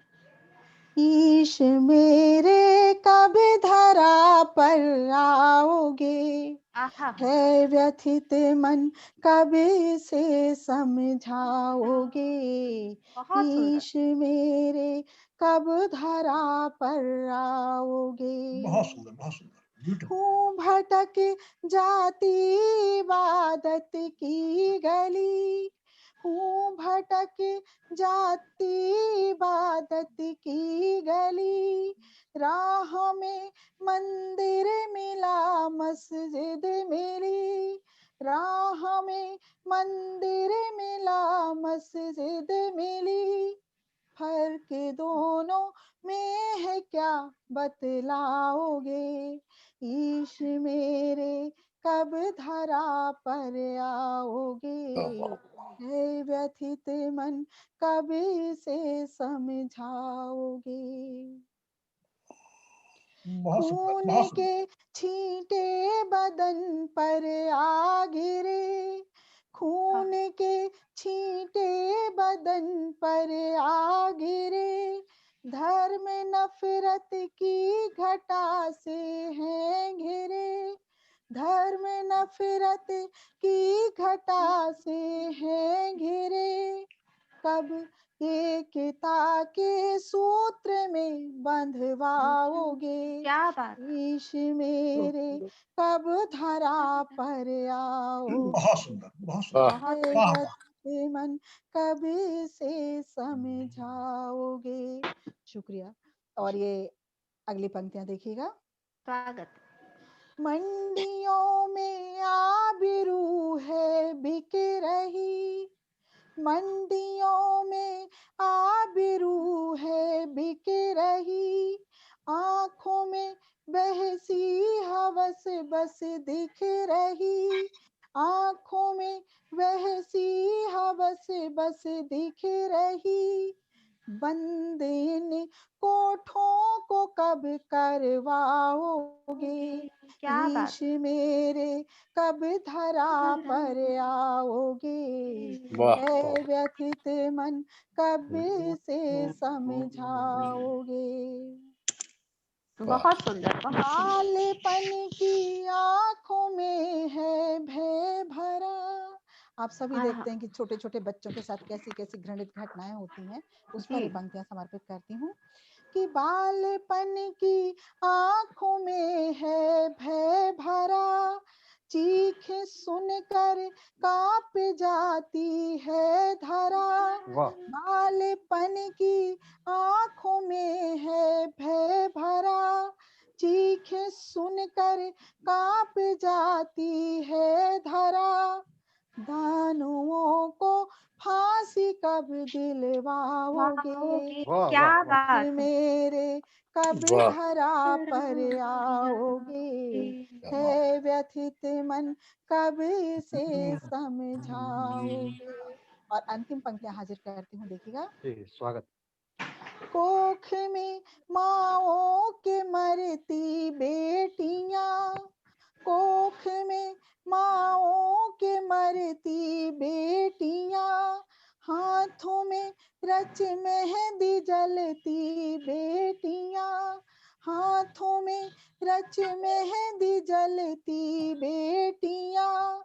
S2: ईश मेरे कब धरा पर आओगे,
S1: आहा,
S2: है व्यथित मन कब से समझाओगे,
S1: बहुत सुंदर।
S2: ईश मेरे कब धरा पर आओगे।
S3: बहुत सुंदर बहुत सुंदर। ब्यूटीफुल।
S2: हूँ भटक जाती इबादत की गली, हूँ भटक जाती इबादत की गली, राह में मंदिर मिला मस्जिद मिली, राह में मंदिर मिला मस्जिद मिली, फर्क दोनों में है क्या बतलाओगे, ईश मेरे कब धरा पर आओगे, है व्यथित मन कब से समझाओगे।
S3: बहुत सुंदर
S2: खून
S3: बहुत सुंदर।
S2: के छींटे बदन पर आ गिरे, खून के छींटे बदन पर आ गिरे, धर्म नफरत की घटा से हैं घिरे, धर्म नफरत की घटा से हैं घिरे, कब एकता के सूत्र में बंधवाओगे,
S1: क्या बात।
S2: ईश मेरे कब धरा पर आओगे,
S3: बहुत सुंदर बहुत सुंदर।
S6: वाह,
S1: बहुत
S2: है
S3: वाह
S1: बढ़िया।
S3: वाह।
S2: व्यथित मन कब से समझाओगे। शुक्रिया। और ये अगली पंक्तियां देखिएगा।
S1: स्वागत।
S2: मंडियों में आबिरू है बिक रही, मंडियों में आबिरू है बिक रही, आंखों में बहसी हवस बस दिख रही, आंखों में बहसी हवस बस दिख रही, बंद इन कोठों को कब करवाओगे,
S1: क्या बात।
S2: ईश मेरे कब धरा पर आओगे,
S6: वाह
S2: है व्यथित मन कब से समझाओगे।
S1: बहुत सुंदर, बहुत सुंदर।
S2: बालपन की आंखों में है भय भरा। आप सभी
S1: हाँ,
S2: देखते हैं कि छोटे छोटे बच्चों के साथ कैसी कैसी घृणित घटनाएं होती हैं, उस पर ये
S1: जी।
S2: पंक्तियां समर्पित करती हूँ कि बालपन की आंखों में है भय भरा, चीख सुनकर कांप जाती है धरा।
S8: वाह
S2: बालपन की आंखों में है भय भरा, चीख सुनकर कांप जाती है धरा। दानुओं को फांसी कब दिलवाओगे,
S8: वाह
S1: क्या
S8: वाह वाह
S1: बात है।
S2: मेरे कब
S6: वाह
S2: धरा पर आओगे, है व्यथित मन कब से समझाओगे। और अंतिम पंक्तियां हाजिर करती हूँ, देखिएगा।
S8: जी स्वागत।
S2: कोख में माओ के मरती बेटियां, कोख में माओ के मरती बेटियां, हाथों में रच मेहंदी जलती बेटियां, हाथों में रच मेहंदी जलती बेटियां,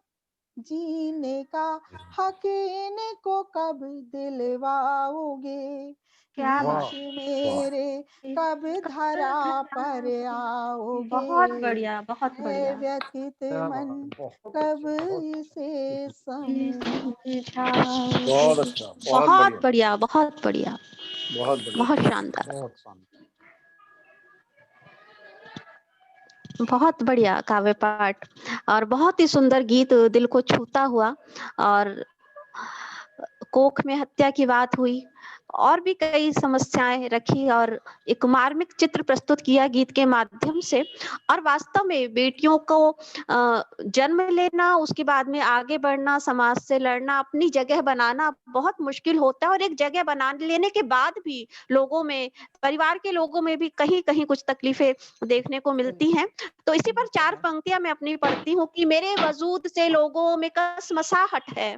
S2: जीने का हक इनको कब दिलवाओगे,
S1: क्या
S2: ईश
S1: बात।
S2: मेरे कब धरा पर आओगे,
S1: बहुत बढ़िया, बहुत
S2: है
S1: बढ़िया।
S2: व्यथित
S8: क्या
S2: मन
S8: बात, बहुत
S2: कब
S8: अच्छा, बहुत
S2: इसे समझाओगे।
S6: बहुत अच्छा, बहुत
S1: बहुत
S6: बढ़िया,
S1: बढ़िया, बहुत बढ़िया,
S6: बहुत बढ़िया।
S1: बहुत शानदार,
S8: बहुत शानदार।
S1: बहुत बढ़िया काव्य पाठ और बहुत ही सुंदर गीत, दिल को छूता हुआ। और कोख में हत्या की बात हुई और भी कई समस्याएं रखी और एक मार्मिक चित्र प्रस्तुत किया गीत के माध्यम से। और वास्तव में बेटियों को जन्म लेना, उसके बाद में आगे बढ़ना, समाज से लड़ना, अपनी जगह बनाना बहुत मुश्किल होता है। और एक जगह बना लेने के बाद भी लोगों में, परिवार के लोगों में भी कहीं कहीं कुछ तकलीफें देखने को मिलती हैं। तो इसी पर 4 पंक्तियां मैं अपनी पढ़ती हूँ कि मेरे वजूद से लोगों में कसमसाहट है,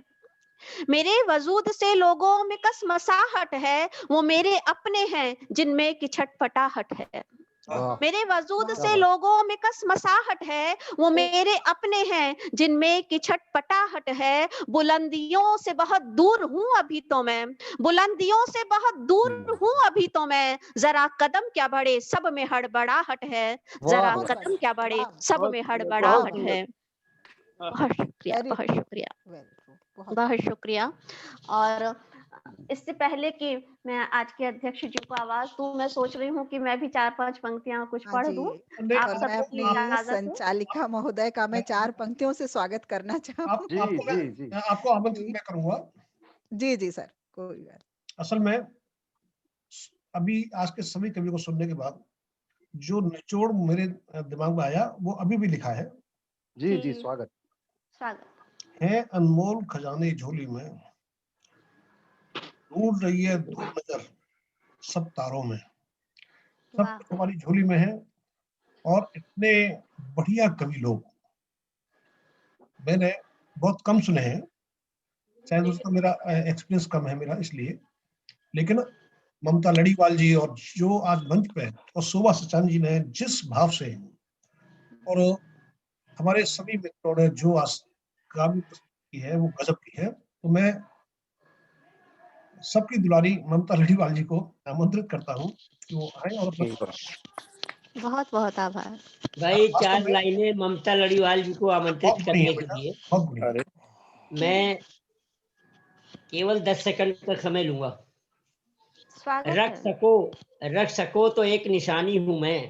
S1: मेरे वजूद से लोगों में कसमसाहट है, वो मेरे अपने हैं जिनमें की छटपटाहट है।
S8: वाह
S1: मेरे वजूद
S8: क्या
S1: से
S8: बात।
S1: लोगों में कसमसाहट है, वो मेरे अपने हैं जिनमें की छटपटाहट है। बुलंदियों से बहुत दूर हूँ अभी तो मैं, बुलंदियों से बहुत दूर हूँ अभी तो मैं, जरा कदम क्या बढ़े सब में हड़बड़ाहट है, जरा
S8: वाह
S1: कदम क्या बढ़े सब
S7: बहुत
S1: में
S7: सुंदर, बहुत
S1: हड़बड़ाहट
S7: सुंदर।
S1: है। बहुत शुक्रिया,
S2: वेरी
S1: बहुत
S2: ट्रू,
S1: शुक्रिया,
S2: वेरी ट्रू, बहुत
S1: बहुत शुक्रिया। और इससे पहले कि मैं आज के अध्यक्ष जी को आवाज दूं, मैं सोच रही हूँ कि मैं भी 4-5 पंक्तियां कुछ
S2: हाँ
S1: पढ़
S2: जी।
S1: दूं।
S3: नहीं,
S1: आप
S2: और मैं
S1: सबको
S2: अपनी
S1: इजाजत दूं।
S2: संचालिका महोदय का मैं
S3: मैं-
S2: 4 पंक्तियों से स्वागत करना
S3: आप
S2: चाहूँ।
S3: आपको मैं
S8: जी
S3: आपको आमंत्रित
S2: जी
S3: मैं करूंगा।
S2: जी जी सर, कोई बात।
S3: असल में अभी आज के सभी कवियों को सुनने के बाद जो निचोड़ मेरे दिमाग में आया वो अभी भी लिखा है।
S8: जी जी स्वागत।
S1: स्वागत।
S3: है अनमोल खजाने झोली में, ढूंढ रही है दूर नजर सब तारों में, सब
S1: वाह।
S3: कुछ हमारी झोली में है। और इतने बढ़िया कवि लोग मैंने बहुत कम सुने हैं, शायद उसका मेरा एक्सपीरियंस कम है मेरा इसलिए। लेकिन ममता लड़ीवाल जी और जो आज मंच पे है, और शोभा सचान जी ने जिस भाव से, और हमारे सभी मित्रों ने जो आज काव्य प्रस्तुत की है वो गजब की है। तो मैं सबकी दुलारी ममता लड़ीवाल जी को आमंत्रित करता हूँ कि वो आए और अपना
S1: बहुत बहुत आभार।
S5: भाई
S3: वास्तव
S5: 4
S3: में
S5: लाइनें ममता लड़ीवाल जी को आमंत्रित
S3: बहुत गुणी है
S5: करने के
S3: बेटा,
S5: लिए
S3: बहुत गुणी है।
S6: अरे
S5: मैं केवल 10 सेकंड का समय लूंगा।
S1: स्वागत
S5: रख सको तो एक निशानी हूं मैं,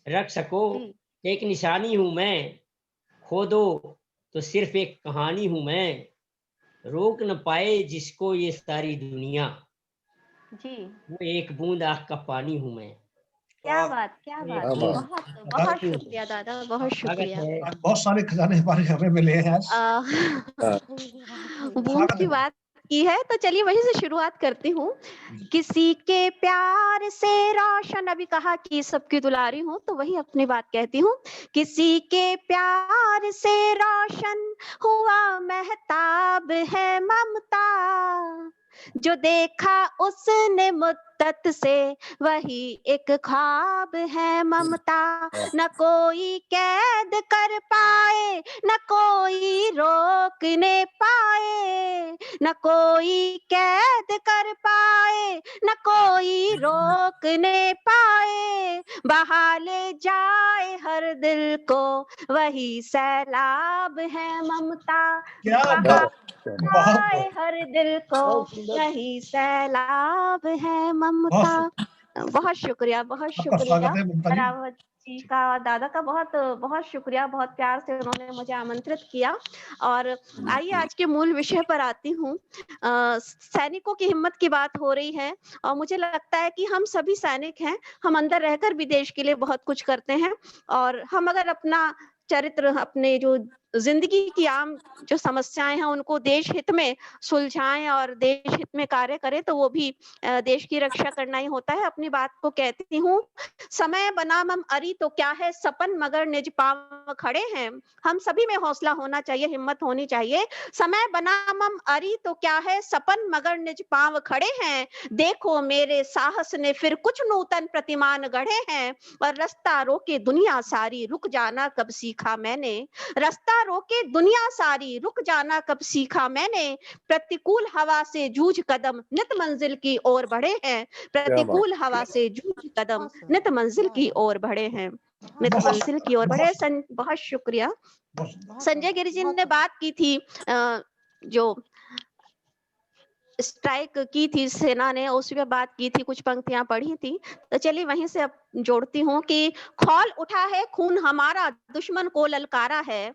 S5: रख सको
S1: जी।
S5: एक निशानी हूं मैं, खो दो तो सिर्फ एक कहानी हूं मैं, रोक न पाए जिसको ये सारी दुनिया,
S1: जी।
S5: वो एक बूंद आँख का पानी हूं मैं।
S1: क्या बात, क्या
S5: एक
S1: बात।
S6: क्या बात।
S5: बूंद
S1: बहुत
S5: आँख
S1: बहुत
S5: का
S1: शुक्रिया दादा, बहुत
S5: स्वागत
S1: शुक्रिया।
S5: है।
S3: आज बहुत सारे खजाने हमारे हमें मिले हैं आज।
S1: आ,
S3: स्वागत
S1: बूंद
S3: है
S1: की
S3: बेटा।
S1: बात की है, तो चलिए वहीं से शुरुआत करती हूँ। किसी के प्यार से रोशन, अभी कहा कि सबकी दुलारी हूँ, तो वही अपनी बात कहती हूँ। किसी के प्यार से रोशन हुआ महताब है ममता, जो देखा उसने मुद्दत से वही एक ख्वाब है ममता। न कोई कैद कर पाए, न कोई रोकने पाए, न कोई कैद कर पाए, न कोई रोकने पाए, बहा ले जाए हर दिल को वही सैलाब है ममता।
S3: क्या
S1: बहा
S3: बात, बहुत
S1: जाए हर दिल को
S7: बहुत सुंदर।
S1: वही सैलाब है ममता। बहुत शुक्रिया, बहुत
S3: आपका
S1: शुक्रिया
S3: स्वागत है ममता जी।
S1: रावत जी का और दादा का बहुत बहुत शुक्रिया। बहुत प्यार से उन्होंने मुझे आमंत्रित किया। और आइए आज के मूल विषय पर आती हूँ। सैनिकों की हिम्मत की बात हो रही है और मुझे लगता है कि हम सभी सैनिक हैं। हम अंदर रहकर भी देश के लिए बहुत कुछ करते हैं और हम अगर अपना चरित्र, अपने जो जिंदगी की आम जो समस्याएं हैं उनको देश हित में सुलझाएं और देश हित में कार्य करें, तो वो भी देश की रक्षा करना ही होता है। अपनी बात को कहती हूँ। समय बना मम अरी तो क्या है सपन, मगर निज पांव खड़े हैं। हम सभी में हौसला होना चाहिए, हिम्मत होनी चाहिए। समय बना मम अरी तो क्या है सपन, मगर निज पांव खड़े हैं। देखो मेरे साहस ने फिर कुछ नूतन प्रतिमान गढ़े हैं। और रास्ता रोके दुनिया सारी, रुक जाना कब सीखा मैंने। रास्ता रोके दुनिया सारी, रुक जाना कब सीखा मैंने। प्रतिकूल हवा से जूझ कदम नित मंजिल की ओर बढ़े हैं। प्रतिकूल हवा से जूझ कदम नित मंजिल की ओर बढ़े हैं। नित
S3: बहुत
S1: मंजिल की ओर बढ़े। बहुत शुक्रिया। संजय गिरि जी ने बात की थी, जो स्ट्राइक की थी सेना ने, उस पे बात की थी, कुछ पंक्तियां पढ़ी थी, तो चलिए वहीं से अब जोड़ती हूँ कि खौल उठा है खून हमारा, दुश्मन को ललकारा है।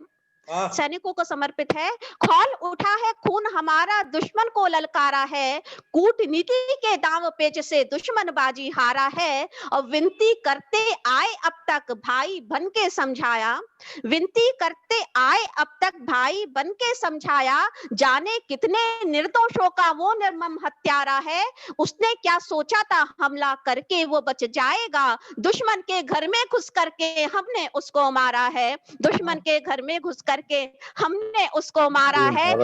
S1: सैनिकों को समर्पित है। खौल उठा है खून हमारा, दुश्मन को ललकारा है। कूटनीति के दांव पेच से दुश्मन बाजी हारा है। और विनती करते आए अब तक भाई बन के समझाया। विनती करते आए अब तक भाई बन के समझाया। जाने कितने निर्दोषों का वो निर्मम हत्यारा है। उसने क्या सोचा था हमला करके वो बच जाएगा। दुश्मन के घर में घुस करके हमने उसको मारा है। दुश्मन के घर में घुस करके हमने उसको मारा है।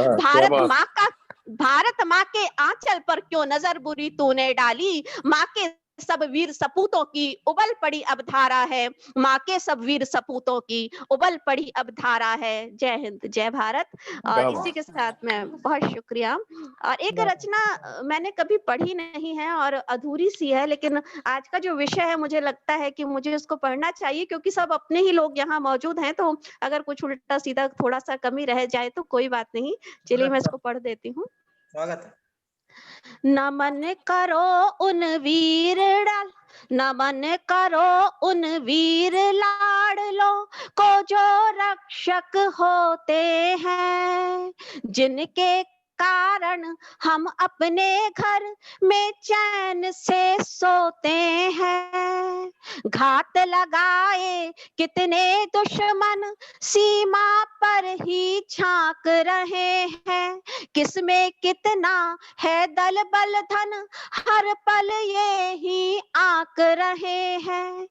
S1: भारत माँ के आंचल पर क्यों नजर बुरी तूने डाली। माँ के सब वीर सपूतों की उबल पड़ी अब धारा है। माँ के सब वीर सपूतों की उबल पड़ी अब धारा है। जय हिंद, जय भारत। और इसी के साथ में बहुत शुक्रिया। और एक रचना मैंने कभी पढ़ी नहीं है और अधूरी सी है, लेकिन आज का जो विषय है मुझे लगता है कि मुझे उसको पढ़ना चाहिए, क्योंकि सब अपने ही लोग यहाँ मौजूद हैं। तो अगर कुछ उल्टा सीधा थोड़ा सा कमी रह जाए तो कोई बात नहीं। चलिए मैं इसको पढ़ देती हूँ।
S4: स्वागत है।
S1: नमन करो उन वीर डाल, नमन करो उन वीर लाडलो को जो रक्षक होते हैं। जिनके कारण हम अपने घर में चैन से सोते हैं। घात लगाए कितने दुश्मन सीमा पर ही झांक रहे हैं। किसमें कितना है दल बल धन हर पल ये ही आंक रहे हैं।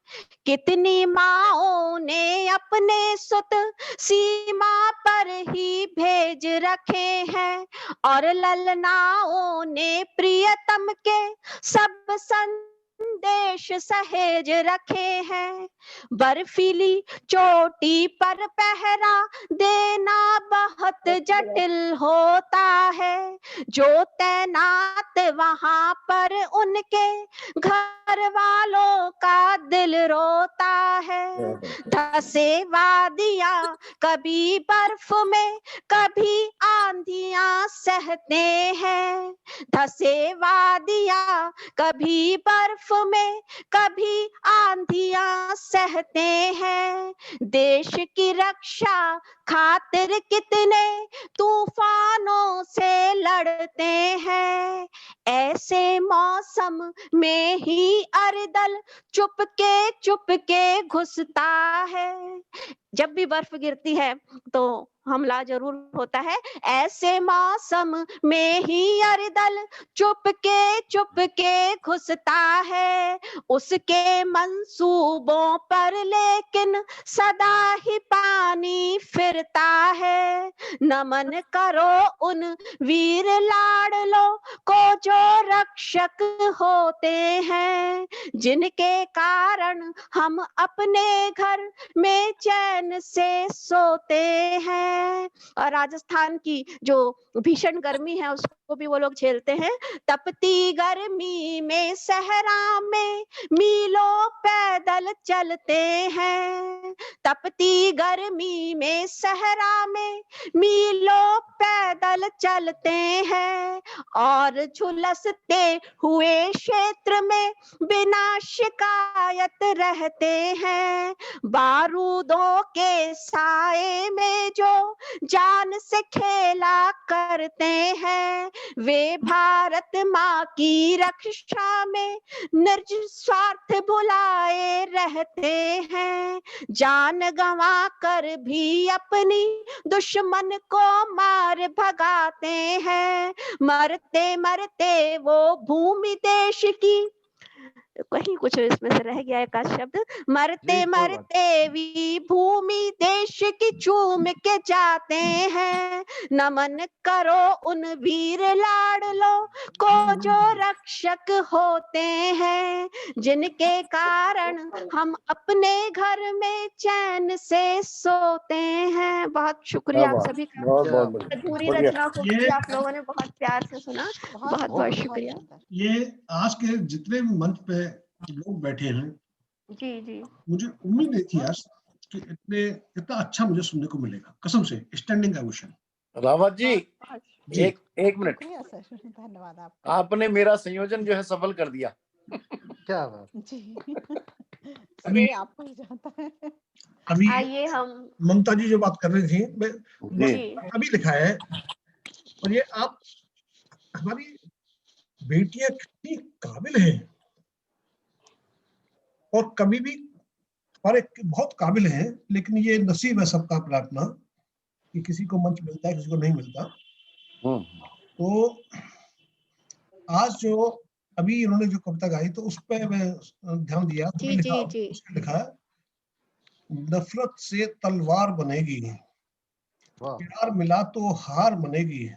S1: कितनी माओं ने अपने सुत सीमा पर ही भेज रखे हैं। और ललनाओं ने प्रियतम के सब संदेश सहेज रखे हैं। बर्फीली चोटी पर पहरा देना बहुत जटिल होता है। जो तैनात वहां पर उनके घर वालों का दिल रोता है। धसे वादियां कभी बर्फ में कभी आंधियां सहते हैं। धसे वादियां कभी बर्फ में कभी आंधियां सहते हैं। देश की रक्षा खातिर कितने तूफानों से लड़ते हैं। ऐसे मौसम में ही अरदल चुपके घुसता है। जब भी बर्फ गिरती है तो हमला जरूर होता है। ऐसे मौसम में ही अरदल चुप के घुसता है, उसके मंसूबों पर लेकिन सदा ही पानी फिरता है। नमन करो उन वीर लाडलो को जो रक्षक होते हैं, जिनके कारण हम अपने घर में चैन से सोते हैं। और राजस्थान की जो भीषण गर्मी है उसको भी वो लोग झेलते हैं। तपती गर्मी में सहरा में मीलों पैदल चलते हैं, तपती गर्मी में सहरा में मीलों पैदल चलते हैं, और झुलसते हुए क्षेत्र में बिना शिकायत रहते हैं। बारूदों के साए में जो जान से खेला करते हैं, वे भारत माँ की रक्षा में निस्वार्थ भुलाए रहते हैं। जान गंवा कर भी अपनी दुश्मन को मार भगाते हैं, मरते मरते वो भूमि देश की, कहीं कुछ इसमें से रह गया एक शब्द, मरते मरते भी भूमि देश की चूम के जाते हैं। नमन करो उन वीर लाडलो को जो रक्षक होते हैं, जिनके कारण हम अपने घर में चैन से सोते हैं। बहुत शुक्रिया आप सभी का।
S6: बहुत बहुत बढ़िया,
S1: अधूरी
S6: बढ़िया।
S1: रचना को भी आप लोगों ने बहुत प्यार से सुना। बहुत बहुत शुक्रिया।
S3: ये आज के जितने मंच पे लोग बैठे हैं,
S1: जी जी,
S3: मुझे उम्मीद नहीं थी आज कि इतना अच्छा मुझे सुनने को मिलेगा, कसम से। Standing ovation.
S6: रावत जी,
S3: जी।
S6: एक मिनट,
S2: धन्यवाद आपका।
S6: आपने मेरा संयोजन जो है सफल कर दिया।
S8: क्या बात
S2: जी
S3: अभी
S2: आपको ही जाता है।
S3: अभी
S1: आइए हम
S3: ममता जी जो बात कर रही थी, मैं
S6: जी।
S3: अभी लिखा है, और ये आप, हमारी बेटियां कितनी काबिल हैं, और कभी भी हमारे बहुत काबिल हैं, लेकिन ये नसीब है सबका अपना अपना, कि किसी को मंच मिलता है, किसी को नहीं मिलता। तो आज जो अभी इन्होंने जो कविता गाई, तो उस पर मैं ध्यान दिया, तो
S1: जी जी जी,
S3: उसमें लिखा है, नफरत से तलवार बनेगी,
S8: वाह
S3: प्यार मिला तो हार बनेगी,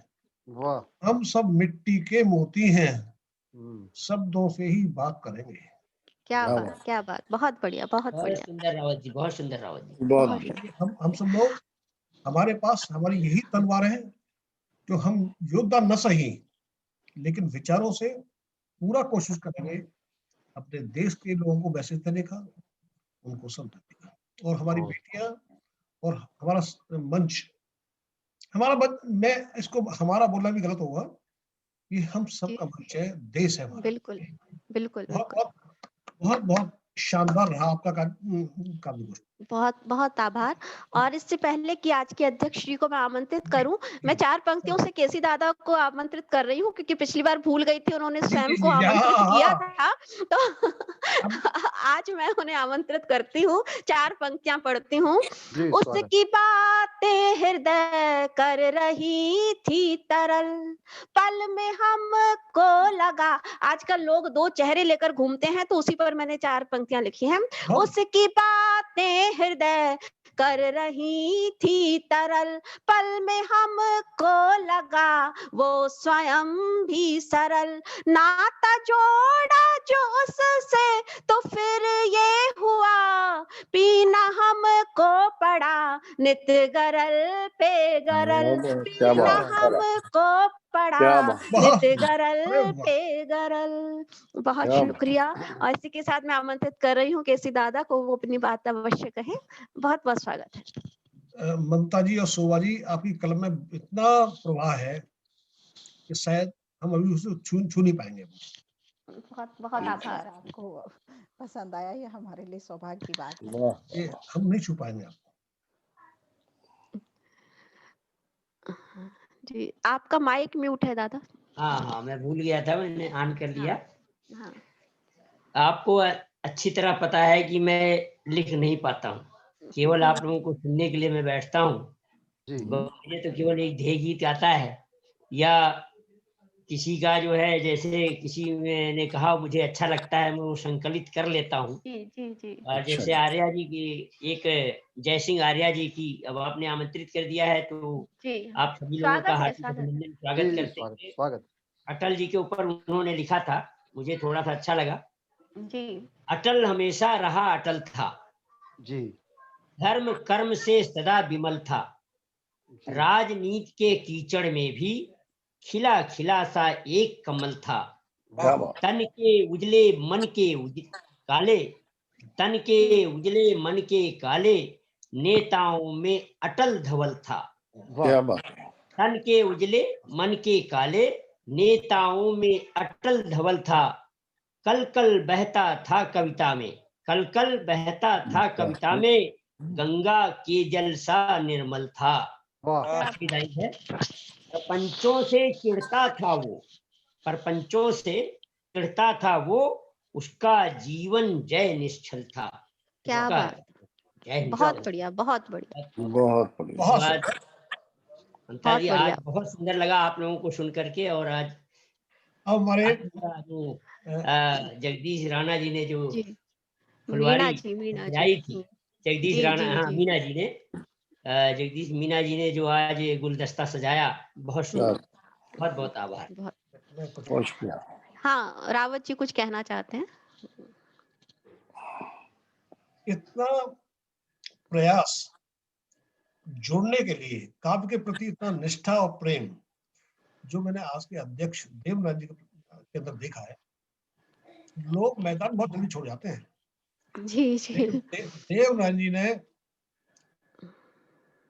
S8: वाह।
S3: हम सब मिट्टी के मोती हैं, शब्दों से ही बात करेंगे।
S1: क्या बात, क्या बात, बहुत बढ़िया, बहुत
S5: बहुत
S1: बढ़िया।
S5: सुंदर रावत जी, बहुत सुंदर रावत जी।
S6: बहुत
S1: बहुत
S6: बढ़िया।
S3: हम सब लोग, हमारे पास हमारी यही तलवार है, जो हम योद्धा न सही, लेकिन विचारों से पूरा कोशिश करेंगे अपने देश के लोगों को मैसेज देने का, उनको समझाने का। और हमारी बेटियां और हमारा मंच, मैं इसको हमारा बोलना भी गलत होगा, ये हम सबका मंच है, देश है हमारा।
S1: बिल्कुल बिल्कुल
S3: बहुत
S1: बिल्कुल।
S3: बहुत बहुत शानदार रहा आपका कार्य।
S1: बहुत बहुत आभार। और इससे पहले कि आज के अध्यक्ष जी को मैं आमंत्रित करूं, मैं 4 पंक्तियों से केसी दादा को आमंत्रित कर रही हूं, क्योंकि पिछली बार भूल गई थी, उन्होंने स्वयं को आमंत्रित किया था, तो आज मैं उन्हें आमंत्रित करती हूं। 4 पंक्तियां पढ़ती हूं। उसकी बातें हृदय कर रही थी तरल, पल में हमको लगा। आजकल लोग 2 चेहरे लेकर घूमते हैं, तो उसी पर मैंने 4 पंक्तियां लिखी हैं। उसकी बातें हृदय कर रही थी तरल, पल में हमको लगा वो स्वयं भी सरल, नाता जोड़ा जो उससे तो फिर ये हुआ, पीना हमको पड़ा नित गरल पे गरल, पीना हमको पड़ा नित गरल पे गरल। बहुत शुक्रिया। और इसी के साथ मैं आमंत्रित कर रही हूँ केसी दादा को, वो अपनी बात अवश्य कहें। बहुत बहुत स्वागत है।
S3: ममता जी और शोभा जी, आपकी कलम में इतना प्रवाह है कि शायद हम अभी उसे छू नहीं पाएंगे।
S1: बहुत बहुत आभार।
S2: आपको पसंद आया, ये हमारे लिए सौभाग्य की बात है।
S3: ये हम नहीं छू पाएंगे आपको।
S1: जी, आपका माइक म्यूट है दादा।
S5: हाँ, मैं भूल गया था, मैंने ऑन कर लिया।
S1: हाँ।
S5: आपको अच्छी तरह पता है कि मैं लिख नहीं पाता हूँ, केवल आप लोगों को सुनने के लिए मैं बैठता हूँ।
S8: जी
S5: मुझे तो केवल एक ध्येय गीत आता है, या किसी का जो है, जैसे किसी ने कहा मुझे अच्छा लगता है, मैं वो संकलित कर लेता हूँ।
S1: जी जी जी
S5: और
S6: अच्छा
S5: जैसे
S6: जी।
S5: आर्या जी की, एक जयसिंह आर्या जी की, अब आपने आमंत्रित कर दिया है तो
S1: जी
S5: आप सभी लोगों का हार्दिक
S1: स्वागत है।
S5: अभिनंदन,
S8: जी
S5: स्वागत
S8: जी,
S5: करते
S8: स्वागत
S5: हुए।
S8: स्वागत।
S5: अटल जी के ऊपर उन्होंने लिखा था, मुझे थोड़ा सा अच्छा लगा।
S1: जी
S5: अटल हमेशा रहा अटल था,
S8: जी
S5: धर्म कर्म से सदा विमल था,
S8: जी
S5: राजनीति के कीचड़ में भी खिला खिला सा एक कमल था।
S6: क्या बात।
S5: तन के उजले मन के काले, तन के उजले मन के काले, नेताओं में अटल धवल था।
S8: वाह
S6: क्या बात है।
S5: तन के उजले मन के काले, नेताओं में अटल धवल था। कल कल बहता था कविता में, कल कल बहता था कविता में, गंगा के जल सा निर्मल था।
S8: वाह
S5: आखिरी लाइन है, प्रपंचों से चिढ़ता था वो, प्रपंचों से चिढ़ता था वो, उसका जीवन जय निश्चल था।
S1: क्या
S5: उसका
S1: बात,
S5: जय
S1: बहुत
S5: निश्चल।
S1: बढ़िया बहुत बढ़िया
S6: बहुत बढ़िया।
S3: बहुत
S5: धन्यवाद
S3: सुंदर।
S5: ममता जी,
S1: बहुत
S5: आज
S1: बढ़िया।
S5: बहुत सुंदर लगा आप लोगों को सुन करके। और आज
S3: अब हमारे
S5: हमारा जो जगदीश राणा जी ने जो
S1: जी
S5: फुलवारी
S1: मीना जी
S5: सजाई थी, जगदीश
S1: जी
S5: राणा,
S1: जी
S5: हाँ
S1: जी
S5: मीना जी ने, जगदीश मीना जी ने जो आज ये गुलदस्ता सजाया, बहुत सुंदर, बहुत बहुत आभार।
S1: बहुत।
S3: मैं कुछ
S6: बहुत शुक्रिया।
S1: हाँ रावत जी कुछ कहना चाहते हैं।
S3: इतना प्रयास जोड़ने के लिए, काव्य के प्रति इतना निष्ठा और प्रेम जो मैंने आज के अध्यक्ष देवनारायण जी के अंदर देखा है। लोग मैदान बहुत जल्दी छोड़ जाते हैं,
S1: जी जी
S3: लेकिन देवनारायण जी ने,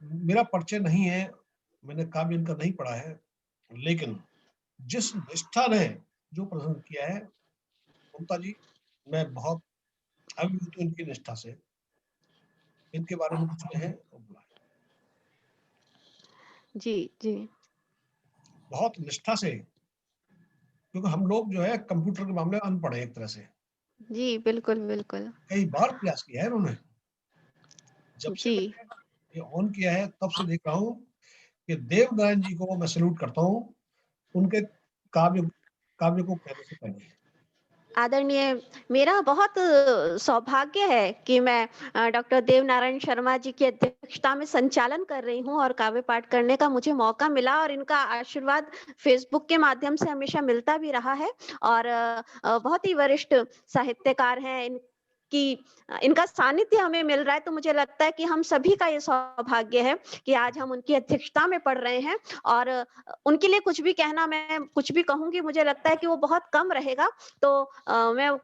S3: मेरा परिचय नहीं है, मैंने काव्य इनका नहीं पढ़ा है, लेकिन जिस निष्ठा ने जो प्रदर्शन किया है, ममता जी, मैं बहुत अभिभूत हूं इनकी निष्ठा से। इनके बारे में कुछ कहें तो बुलाएं।
S1: जी जी
S3: बहुत निष्ठा से, क्योंकि हम लोग जो है कंप्यूटर के मामले में अनपढ़ है एक तरह से।
S1: जी बिल्कुल बिल्कुल।
S3: कई बार प्रयास किया है उन्होंने। जब से
S1: जी
S3: मैंने ये ऑन किया है तब से देख रहा हूँ कि देवनारायण जी को मैं सैल्यूट करता हूँ, उनके काव्य काव्य को कहने से पहले।
S1: आदरणीय, मेरा बहुत सौभाग्य है कि मैं डॉक्टर देवनारायण शर्मा जी की अध्यक्षता में संचालन कर रही हूँ और काव्य पाठ करने का मुझे मौका मिला, और इनका आशीर्वाद फेसबुक के माध्यम से हमेशा मिलता भी रहा है। और बहुत ही वरिष्ठ साहित्यकार हैं, इनका सानिध्य हमें मिल रहा है, तो मुझे लगता है कि हम सभी का ये सौभाग्य है कि आज हम उनकी अध्यक्षता में पढ़ रहे हैं। और उनके लिए कुछ भी कहना, मैं कुछ भी कहूंगी, मुझे लगता है कि वो बहुत कम रहेगा। तो मैं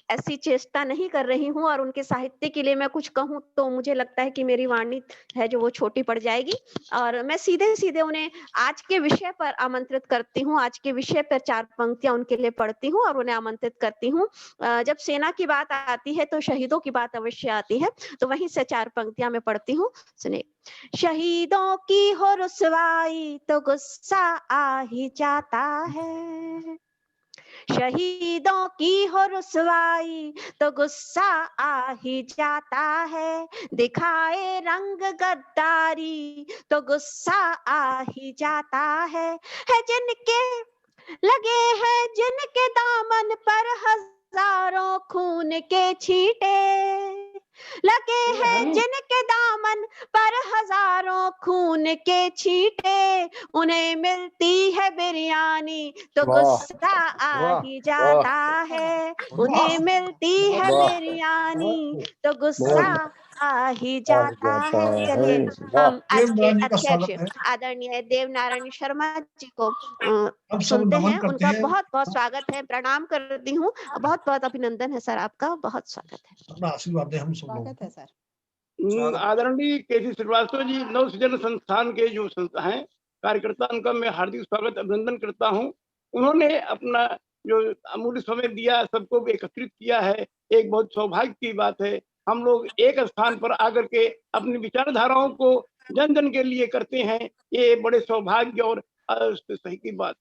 S1: ऐसी चेष्टा नहीं कर रही हूँ, और उनके साहित्य के लिए मैं कुछ कहूँ तो मुझे लगता है कि मेरी वाणी है जो वो छोटी पड़ जाएगी। और मैं सीधे सीधे उन्हें आज के विषय पर आमंत्रित करती हूँ, आज के विषय पर 4 पंक्तियां उनके लिए पढ़ती हूँ और उन्हें आमंत्रित करती हूँ। जब सेना की बात आती है तो शहीदों की बात अवश्य आती है, तो वहीं से 4 पंक्तियां मैं पढ़ती हूँ। सुनिए। शहीदों की हो रुसवाई तो गुस्सा आ ही जाता है, शहीदों की हो रुसवाई तो गुस्सा आ ही जाता है, दिखाए रंग गद्दारी तो गुस्सा आ ही जाता है जिनके लगे हैं जिनके दामन पर हजारों खून के छींटे, लगे हैं जिनके दामन पर हजारों खून के छींटे, उन्हें मिलती है बिरयानी तो
S6: वाह
S1: गुस्सा आ
S8: वाह
S1: ही जाता है, उन्हें मिलती है
S6: वाह।
S1: बिरयानी तो गुस्सा
S6: बहुत
S1: आ ही
S6: आ
S1: जाता
S6: जाता
S1: है।
S6: है।
S1: चलिए
S6: वाह।
S1: हम आज के
S3: देवनारायण जी का
S1: अध्यक्ष
S3: स्वागत है।
S1: आदरणीय देवनारायण शर्मा जी को
S3: हम सब
S1: सुनते
S3: नमन
S1: हैं।
S3: करते
S1: उनका
S3: हैं।
S1: बहुत बहुत स्वागत है, प्रणाम करती हूँ, बहुत बहुत अभिनंदन है सर, आपका बहुत स्वागत है।
S3: अपना आशीर्वाद दे हम सब लोगों
S2: स्वागत
S3: को।
S2: है सर।
S4: स्वागत।
S7: आदरणीय केसी श्रीवास्तव जी, नव सृजन संस्थान के जो संस्था हैं कार्यकर्ता, उनका मैं हार्दिक स्वागत अभिनंदन करता हूं। उन्होंने अपना जो अमूल्य समय दिया, सबको एकत्रित किया है, एक बहुत सौभाग्य की बात है। हम लोग एक स्थान पर आकर के अपनी विचारधाराओं को जन जन के लिए करते हैं, ये बड़े सौभाग्य और सही की बात।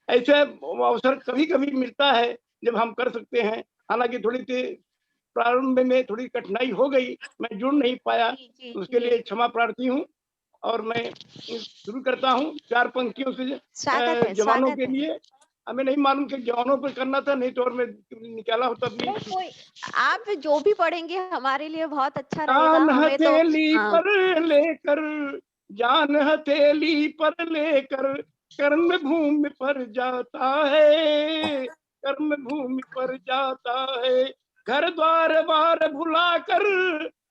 S7: ऐसे अवसर कभी कभी मिलता है जब हम कर सकते हैं। हालांकि थोड़ी सी प्रारंभ में थोड़ी कठिनाई हो गई, मैं जुड़ नहीं पाया,
S1: जी जी
S7: उसके
S1: जी
S7: लिए क्षमा प्रार्थी हूँ। और मैं शुरू करता हूँ 4 पंक्तियों से
S1: स्वागत है,
S7: जवानों
S1: स्वागत
S7: के
S1: है।
S7: लिए। हमें नहीं मालूम कि जवानों पर करना था, नहीं तो और मैं निकाला होता भी।
S1: नहीं कोई, आप जो भी पढ़ेंगे हमारे लिए बहुत अच्छा रहेगा।
S7: जान
S1: हमें तो
S7: हथेली पर लेकर, जान हथेली पर लेकर कर्म भूमि पर जाता है, कर्म भूमि पर जाता है। घर द्वार बार भुलाकर,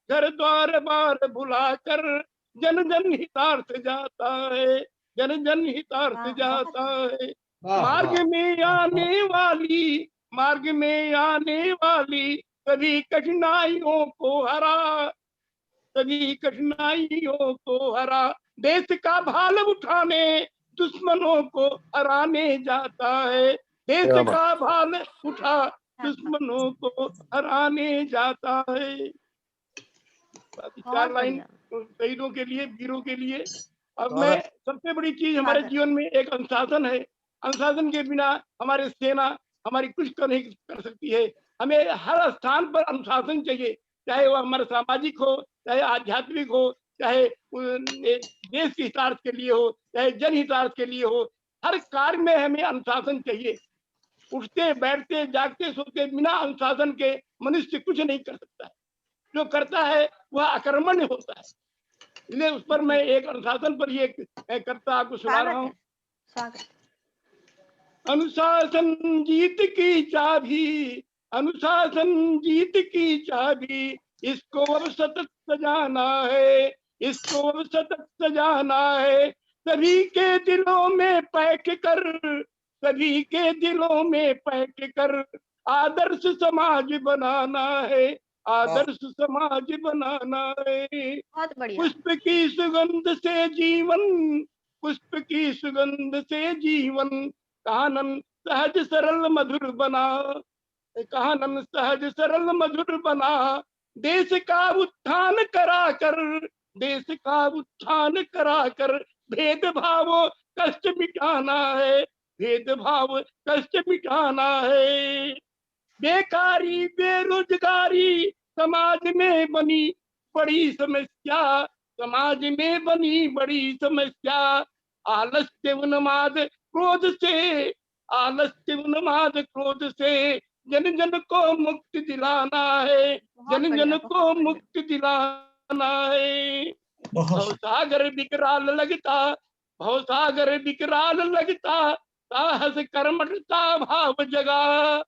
S7: घर द्वार बार भुलाकर जन जन हितार्थ जाता है, जन जन हितार्थ जाता है। मार्ग में आने वाली, मार्ग में आने वाली सभी कठिनाइयों को हरा, सभी कठिनाइयों को हरा। देश का भाल उठाने दुश्मनों को हराने जाता है, देश का भाल उठा दुश्मनों को हराने जाता है। 4 लाइन शहीदों के लिए, वीरों के लिए। अब मैं, सबसे बड़ी चीज हमारे जीवन में एक अनुशासन है। अनुशासन के बिना हमारी सेना हमारी कुछ नहीं कर सकती है। हमें हर स्थान पर अनुशासन चाहिए, चाहे वो हमारा सामाजिक हो, चाहे आध्यात्मिक हो, चाहे देश के हितार्थ के लिए हो, चाहे जनहितार्थ के लिए हो। हर कार्य में हमें अनुशासन चाहिए। उठते बैठते जागते सोते बिना अनुशासन के मनुष्य कुछ नहीं कर सकता है। जो करता है वह अकर्मण्य होता है। इसलिए उस पर मैं एक अनुशासन पर ये करता आपको सुना रहा हूँ। अनुशासन जीत की चाबी, अनुशासन जीत की चाबी, इसको अब सतत सजाना है, इसको अब सतत सजाना है। सभी के दिलों में बैठ कर, सभी के दिलों में बैठ कर आदर्श समाज बनाना है, आदर्श समाज बनाना है।
S1: बहुत बढ़िया।
S7: पुष्प की सुगंध से जीवन, पुष्प की सुगंध से जीवन, कानन सहज सरल मधुर बना, कानन सहज सरल मधुर बना। देश का उत्थान करा कर, देश का उत्थान करा कर भेदभाव कष्ट मिटाना है, भेदभाव कष्ट मिटाना है। बेकारी बेरोजगारी समाज में बनी बड़ी समस्या, समाज में बनी बड़ी समस्या। आलस्य उन्माद क्रोध से, आलस्य उन्माद क्रोध से जन जन को मुक्ति दिलाना है, जन जन को मुक्ति दिलाना है। भवसागर विकराल लगता, भवसागर विकराल लगता, साहस कर्मठता भाव जगा,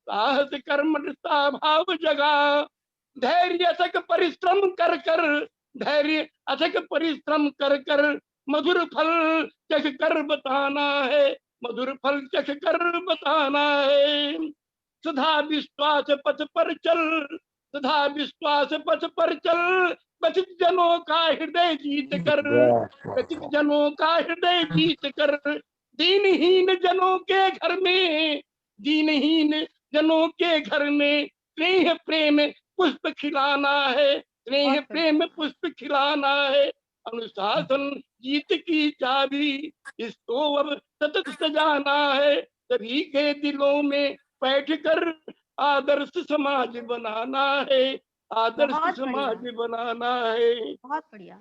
S7: साहस कर्मठता भाव जगा। धैर्य अथक परिश्रम कर कर, धैर्य अथक परिश्रम कर कर मधुर फल चख कर बताना है, मधुर फल चख कर बताना है। सदा विश्वास पथ पर चल, सदा विश्वास पथ पर चल, व्यथित जनों का हृदय जीत कर, व्यथित जनों का हृदय जीत कर। दीनहीन जनों के घर में, दीनहीन जनों के घर में स्नेह प्रेम पुष्प खिलाना है, स्नेह प्रेम पुष्प खिलाना है। अनुशासन जीत की चाबी, इसको अब सतत सजाना है। सभी के दिलों में बैठकर आदर्श समाज बनाना है, आदर्श समाज बनाना है।
S1: बहुत बढ़िया,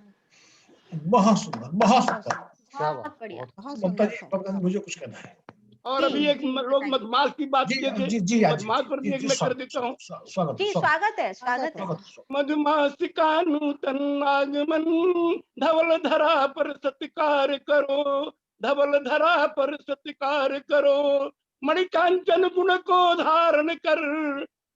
S3: बहुत सुंदर, बहुत सुंदर।
S1: बहुत बढ़िया।
S3: ममता जी, मुझे कुछ कहना है।
S7: और अभी एक लोग मधमास की बात किए थे, मधमास पर भी एक मैं कर देता हूँ।
S1: जी स्वागत है, स्वागत है।
S7: मधुमास का नूतन आगमन, धवल धरा पर सत्कार करो, धवल धरा पर सत्कार करो। मणिकांचन गुण को धारण कर,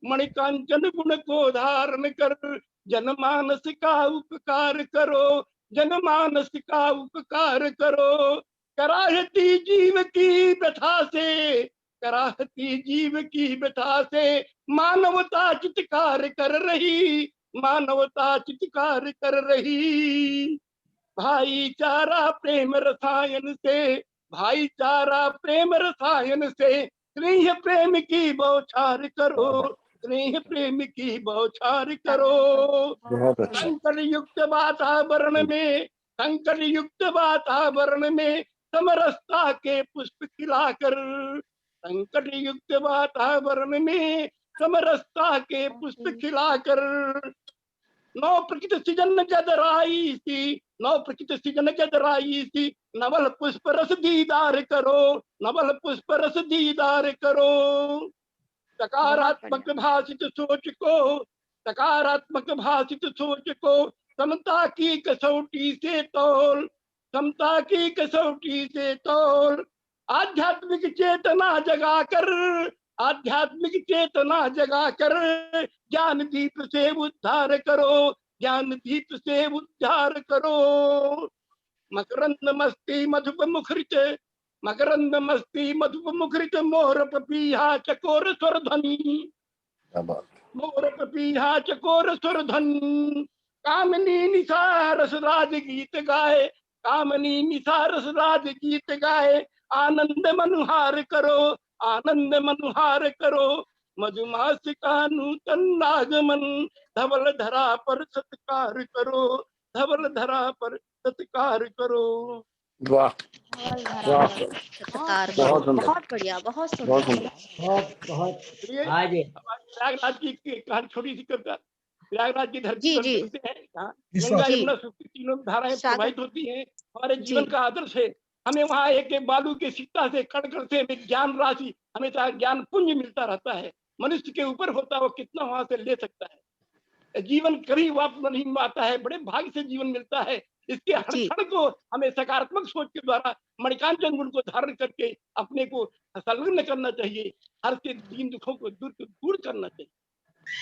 S7: मणिकांचन गुण को धारण कर, जनमानस का उपकार करो, जनमानस का उपकार करो। कराहती जीव की व्यथा से, कराहती जीव की व्यथा से मानवता चित्कार कर रही, मानवता चित्कार कर रही। भाईचारा प्रेम रसायन से, भाईचारा प्रेम रसायन से स्नेह प्रेम की बौछार करो, स्नेह प्रेम की बौछार करो। संकट युक्त वातावरण में, संकट युक्त वातावरण में समरसता के पुष्प खिलाकर, संकट युक्त वातावरण में समरसता के पुष्प खिलाकर। नौ प्रकृति सृजन जदराई सी, नव प्रकृत सृजन गजराई सी, नवल पुष्प रस दीदार करो, नवल पुष्प रस दीदार करो। सकारात्मक भाषित सोच को, सकारात्मक भाषित सोच को समता की कसौटी से तौल, समता की कसौटी से तौल। आध्यात्मिक चेतना जगाकर, आध्यात्मिक चेतना जगाकर ज्ञान दीप से उद्धार करो, ज्ञान दीप से उद्धार करो। मकरंद मस्ती मधुप मुखरित, मकरंद मस्ती मधुप मुखरित मोर पपीहा चकोर स्वर ध्वनि, मोर पपीहा चकोर स्वर ध्वनि। कामनी निसारस राज गीत गाए, कामनी निसारस राज गीत गाए। आनंद मनुहार करो, आनंद मनुहार करो। मधुमास का नूतन आगमन, धवल धरा पर सत्कार करो, धवल धरा पर सत्कार करो।
S6: वाह
S1: सत्कार करो। बहुत बढ़िया, बहुत सुंदर।
S5: बहुत
S7: ये
S5: आज
S7: प्रयागराज की कहानी छोटी सी कविता। प्रयागराज की धरती
S1: जी
S7: पर
S1: जी
S7: चलते हैं, जहाँ
S3: विश्वास।
S7: गंगा
S1: जी।
S7: यमुना सूखती तीनों धाराएं
S1: सागर।
S7: प्रवाहित होती हैं। हमारे
S1: जी।
S7: जीवन का आदर्श है। हमें वहाँ एक एक बालू के सिक्का से कण कण से हमें ज्ञान राशि, हमेशा ज्ञान पुंज मिलता रहता है। मनुष्य के ऊपर होता है वो कितना वहां से ले सकता है। जीवन कभी वापस नहीं आता है, बड़े भाग्य से जीवन मिलता है। इसके हर
S1: जी।
S7: क्षण को हमें सकारात्मक सोच के द्वारा मणिकांचन गुण को धारण करके अपने को संलग्न करना चाहिए। हर से दीन दुखों को दूर करना चाहिए।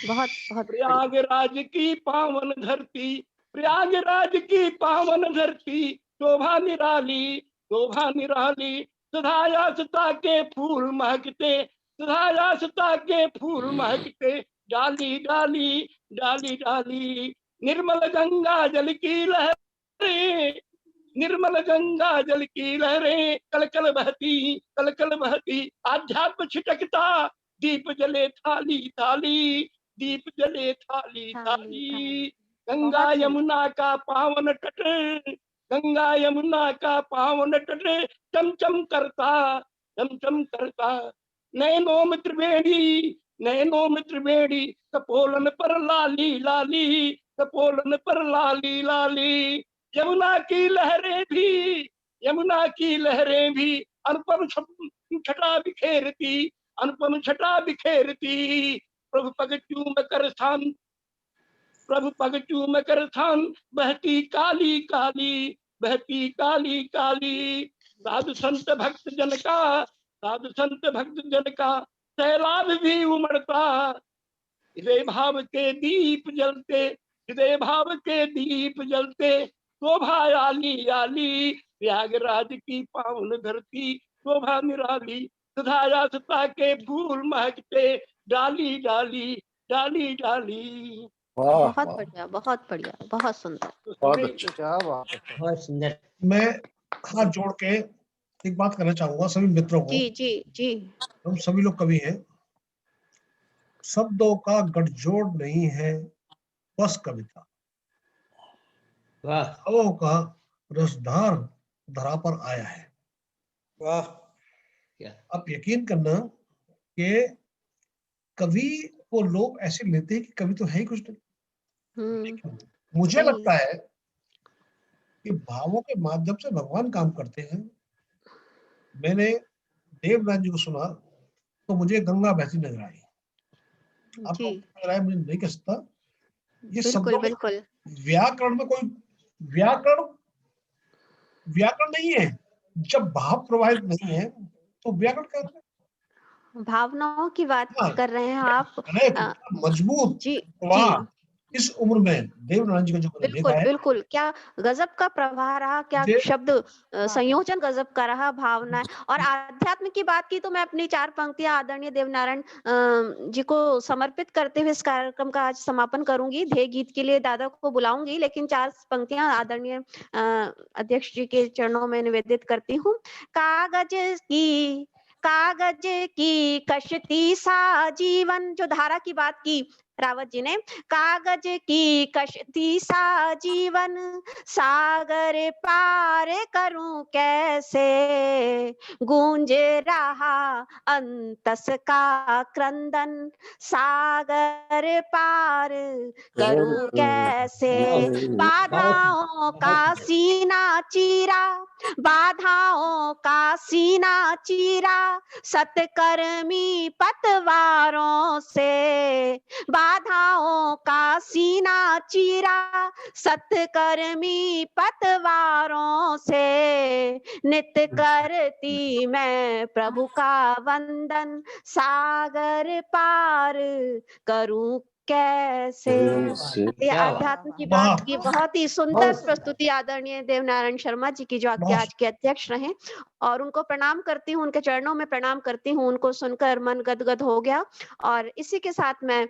S1: बहुत बहुत बढ़िया।
S7: प्रयागराज की पावन धरती, प्रयागराज की पावन धरती, शोभा निराली, शोभा निराली। सदायासता के फूल महकते, सदायासता के फूल महकते। डाली डाली डाली डाली, निर्मल गंगा जल की लहरें, निर्मल गंगा जल की लहरें कल कल बहती, कल कल बहती। आध्यात्म छिटकता, दीप जले थाली थाली, दीप जले थाली थाली। गंगा यमुना का पावन तट, गंगा यमुना का पावन तट चमचम करता, चमचम करता। नैनो में त्रिवेणी, नैनो में त्रिवेणी, कपोलन पर लाली लाली, कपोलन पर लाली लाली। यमुना की लहरें भी, यमुना की लहरें भी अनुपम छटा बिखेरती, अनुपम छटा बिखेरती। प्रभु पग चूम कर स्थान, प्रभु पग चूम कर स्थान। बहती काली काली, बहती काली काली। साधु संत भक्त जन का, साधु संत भक्त जन का सैलाब भी उमड़ता। हृदय भाव के दीप जलते, हृदय भाव के दीप जलते। शोभा आली आली, प्रयागराज की पावन धरती, शोभा निराली। सदायासता के फूल महकते, डाली डाली डाली डाली।
S1: बहुत बढ़िया, बहुत बढ़िया, बहुत सुंदर।
S6: बहुत अच्छा, क्या बात है।
S5: बहुत सुंदर।
S3: मैं हाथ जोड़ के एक बात करना चाहूंगा सभी मित्रों को।
S1: जी जी जी।
S3: हम सभी लोग कवि हैं। शब्दों का गठजोड़ नहीं है बस कविता,
S5: वाह।
S3: भावों का रसधार धरा पर आया है।
S4: वाह।
S3: आप यकीन करना कि कवि को लोग ऐसे लेते हैं कि कवि तो है ही कुछ नहीं। लेकिन मुझे
S1: सही।
S3: लगता है कि भावों के माध्यम से भगवान काम करते हैं। मैंने देवनाथ जी को सुना तो मुझे गंगा बहती नजर आई। आपको
S1: जी
S3: नजर आया मुझे नहीं कह सकता। ये
S1: बिल्कुल
S3: शब्दों में
S1: बिल्कुल।
S3: व्याकरण में कोई व्याकरण व्याकरण नहीं है। जब भाव प्रवाहित नहीं है तो व्याकरण क्या है?
S1: भावनाओं की बात
S3: हाँ,
S1: कर रहे हैं आप।
S3: अरे कितना मजबूत
S1: जी
S3: प्रवाह
S1: जी
S3: इस उम्र में देवनारायण जी का जो मैंने देखा
S1: बिल्कुल
S3: है।
S1: बिल्कुल। क्या गजब का प्रवाह रहा, क्या
S3: मुझे
S1: शब्द संयोजन गजब का रहा, भावना। और आध्यात्म की बात की तो मैं अपनी 4 पंक्तियां आदरणीय देवनारायण जी को समर्पित करते हुए इस कार्यक्रम का आज समापन करूंगी। ध्येय गीत के लिए दादा को बुलाऊंगी, लेकिन 4 पंक्तियां आदरणीय अध्यक्ष जी के चरणों में निवेदित करती हूँ। कागज की कश्ती सा जीवन, जो धारा की बात की, रावत जी ने, कागज की कश्ती सा जीवन सागर पार करूं कैसे, गूंज रहा अंतस का क्रंदन सागर पार करूं कैसे, बाधाओं का सीना चीरा, बाधाओं का सीना चीरा सतकर्मी पतवारों से, बाधाओं का सीना चीरा सतकर्मी पतवारों से, नित्य करती मैं प्रभु का वंदन सागर पार करूं कैसे। ये
S5: क्या बात।
S1: अध्यात्म की
S3: वाह।
S1: बात की बहुत ही सुंदर
S5: बहुत सुंदर।
S1: प्रस्तुति आदरणीय देवनारायण शर्मा जी की, जो आपके
S3: बहुत
S1: आज के अध्यक्ष रहे, और उनको प्रणाम करती हूँ, उनके चरणों में प्रणाम करती हूँ। उनको सुनकर मन गदगद हो गया। और इसी के साथ मैं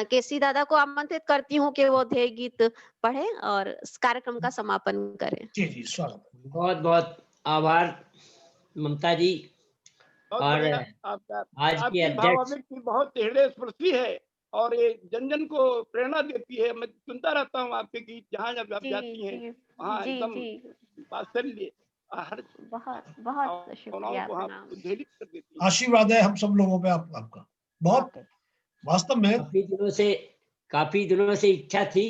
S1: केसी दादा को आमंत्रित करती हूँ कि वो ध्येय गीत पढ़े और इस कार्यक्रम का समापन करें।
S3: जी जी स्वागत।
S5: बहुत बहुत आभार ममता जी।
S7: बहुत
S5: और
S7: बढ़िया। आपका
S5: आज के
S7: आपकी
S5: अध्यक्ष
S7: भावाभिव्यक्ति बहुत हृदय स्पर्शी है और ये जन जन को प्रेरणा देती है। मैं सुनता रहता हूँ आपके गीत, जहाँ जब आप जाती हैं वहाँ एकदम वात्सल्य हर
S1: बहुत
S7: भावनाओं
S1: शुक्रिया,
S7: को वहाँ
S1: प्रणाम।
S7: उद्वेलित कर देती है।
S3: आशीर्वाद है हम सब लोगों पे आपका। बहुत वास्तव में
S5: काफी दिनों से इच्छा थी,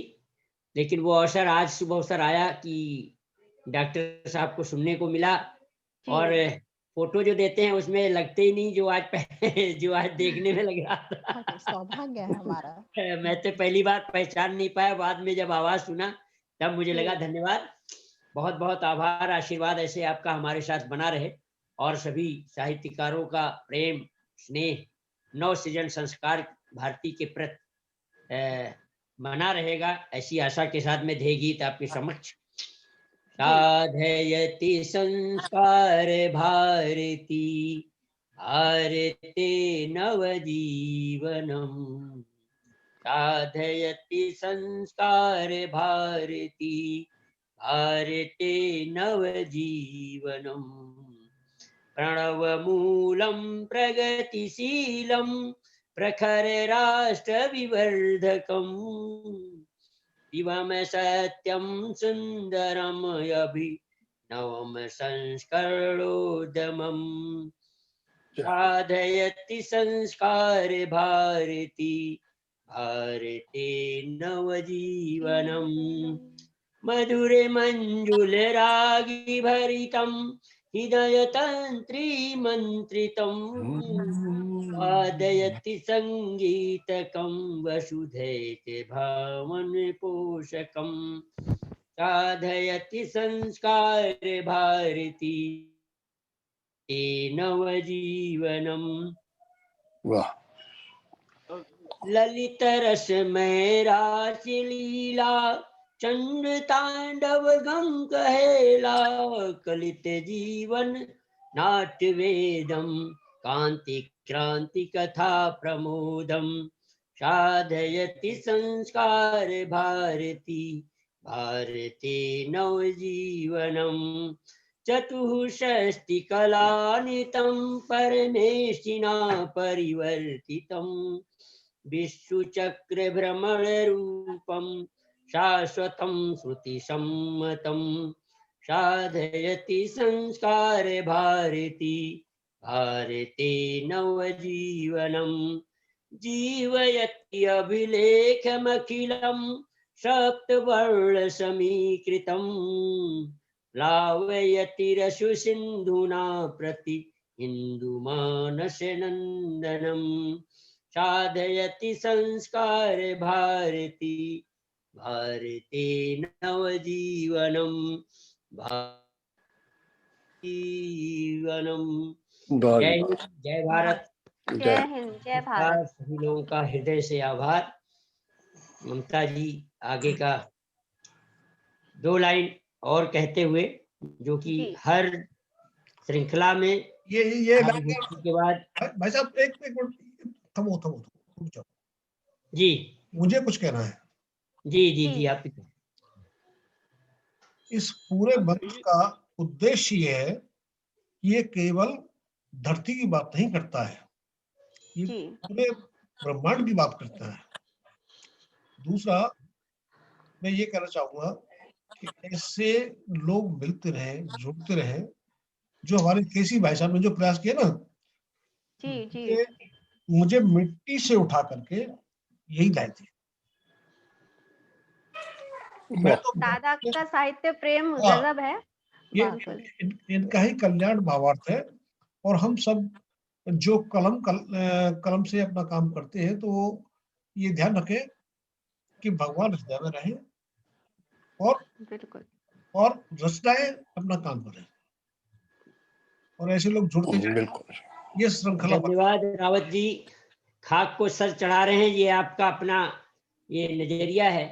S5: लेकिन वो अवसर आज सुबह अवसर आया कि डॉक्टर साहब को सुनने को मिला। और फोटो जो देते हैं उसमें लगते ही नहीं, जो आज देखने में लग रहा था।
S2: सौभाग्य है हमारा।
S5: मैं तो पहली बार पहचान नहीं पाया, बाद में जब आवाज सुना तब मुझे लगा। धन्यवाद, बहुत बहुत आभार। आशीर्वाद ऐसे आपका हमारे साथ बना रहे और सभी साहित्यकारों का प्रेम स्नेह नव सृजन संस्कार भारती के प्रति बना रहेगा, ऐसी आशा के साथ में ध्येय गीत आपके समक्ष। साधयति संस्कार भारती भारते नवजीवनम्, साधयति संस्कार भारती भारते नवजीवनम्, प्रणवमूलं प्रगतिशीलं प्रखर राष्ट्र विवर्धकम्, शिवम सत्यम सुंदरम अभिनवम संस्करणोद्यमम्, साधयति संस्कार भारती भारते नवजीवनम्, मधुरे मंजुल रागी भरितं हृदय तंत्री मंत्रितम्, वादयति संगीतकं वसुधैते भावन पोषकं, साधयति संस्कार भारती नवजीवनम्।
S6: वाह।
S5: ललित रसमय राशि लीला चंद्र तांडव गम कहेला, कलित जीवन नाट्य वेदम कांति क्रांति कथा प्रमोदम, साधयति संस्कार भारती भारते नवजीवनम्, चतुष्षष्टि कलानितं परमेष्ठिना परिवर्तितं, विश्वचक्र भ्रमण रूपं शाश्वतं श्रुति सम्मतं, साधयति संस्कार भारती भारते नवजीवनम्, जीवयति अभिलेखमखिलं सप्तवर्ण समीकृतं, प्लावयति रसु सिन्धुना प्रति हिन्दुमानस नन्दनम्, साधयति संस्कार भारती भारते नवजीवनम्, जीवनम्। जय हिंद, जय भारत,
S1: जय हिंद, जय भारत।
S5: सभी लोगों का हृदय से आभार। ममता जी आगे का 2 लाइन और कहते हुए, जो कि हर श्रृंखला में
S3: ये
S5: के बाद।
S3: भाई साहब एक मिनट थमो रुक जाओ
S5: जी,
S3: मुझे कुछ कहना है।
S5: जी आप।
S3: इस पूरे मंच का उद्देश्य ये है कि ये केवल धरती की बात नहीं करता है, ये पूरे ब्रह्मांड की बात करता है। दूसरा मैं ये कहना चाहूंगा कि ऐसे लोग मिलते रहे, जुड़ते रहे, जो हमारे केसी भाई साहब ने जो प्रयास किया ना,
S1: जी जी
S3: कि मुझे मिट्टी से उठा करके यही लाए थे। मैं तो
S1: दादा का साहित्य प्रेम
S3: हाँ,
S1: गजब है।
S3: ये
S1: बिल्कुल
S3: इनका ही कल्याण भावार्थ है। और हम सब जो कलम से अपना काम करते हैं, तो ये ध्यान रखें कि भगवान हृदय में रहे
S1: बिल्कुल।
S3: और रचनाएं अपना काम करें, और ऐसे लोग जुड़ते जाए,
S6: बिल्कुल।
S3: ये श्रृंखला।
S5: धन्यवाद रावत जी, खाक को सर चढ़ा रहे हैं, ये आपका अपना ये नजरिया है।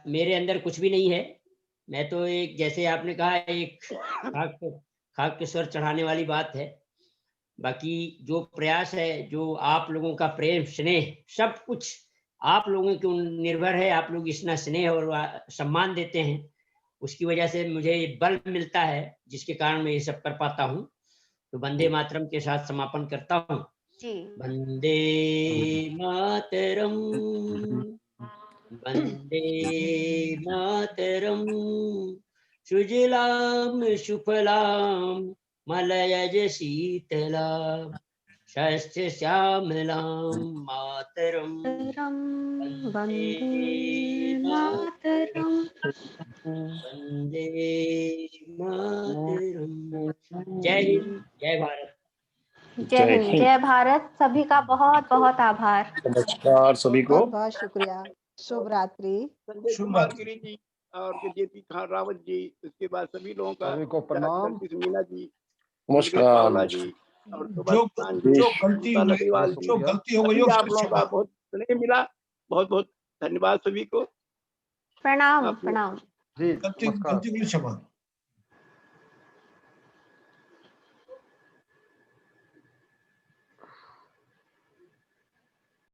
S5: मेरे अंदर कुछ भी नहीं है। मैं तो एक, जैसे आपने कहा, एक खाक के सर चढ़ाने वाली बात है। बाकी जो प्रयास है, जो आप लोगों का प्रेम स्नेह, सब कुछ आप लोगों के निर्भर है। आप लोग इतना स्नेह और सम्मान देते हैं, उसकी वजह से मुझे बल मिलता है, जिसके कारण मैं ये सब कर पाता हूँ। तो वंदे मातरम के साथ समापन करता हूँ।
S1: जी
S5: वंदे मातरम, वंदे मातरम, सुजलाम सुफलाम मलयज शीतलाम शस्य श्यामलाम मातरम
S1: मातरम,
S5: वंदे
S1: मातरम।
S5: वंदे मातरम। जय हिंद, जय भारत।
S1: जय हिंद, जय भारत। सभी का बहुत बहुत आभार।
S6: नमस्कार सभी को।
S2: बहुत बहुत शुक्रिया। शुभ रात्रि।
S7: संजय
S3: शुभ
S7: कुमार
S3: रात्रि।
S7: गिरी जी और जेपी खान रावत जी, उसके बाद सभी लोगों का,
S8: सभी को प्रणाम।
S7: मीना जी,
S6: नमस्कार।
S7: पावला जी और
S3: जो
S7: खान
S3: जो
S7: जी,
S3: गलती
S7: गोपाल
S3: हुई,
S7: अग्रवाल जी,
S3: जो गलती हो गई
S7: सभी
S3: हो,
S7: आप
S3: उसकी
S7: लोगों का
S3: क्षमा।
S7: बहुत स्नेह मिला। बहुत बहुत धन्यवाद सभी को।
S1: प्रणाम
S7: आप लोग
S1: प्रणाम।
S8: जी
S3: गलती
S8: नमस्कार।
S3: गलती के लिए क्षमा।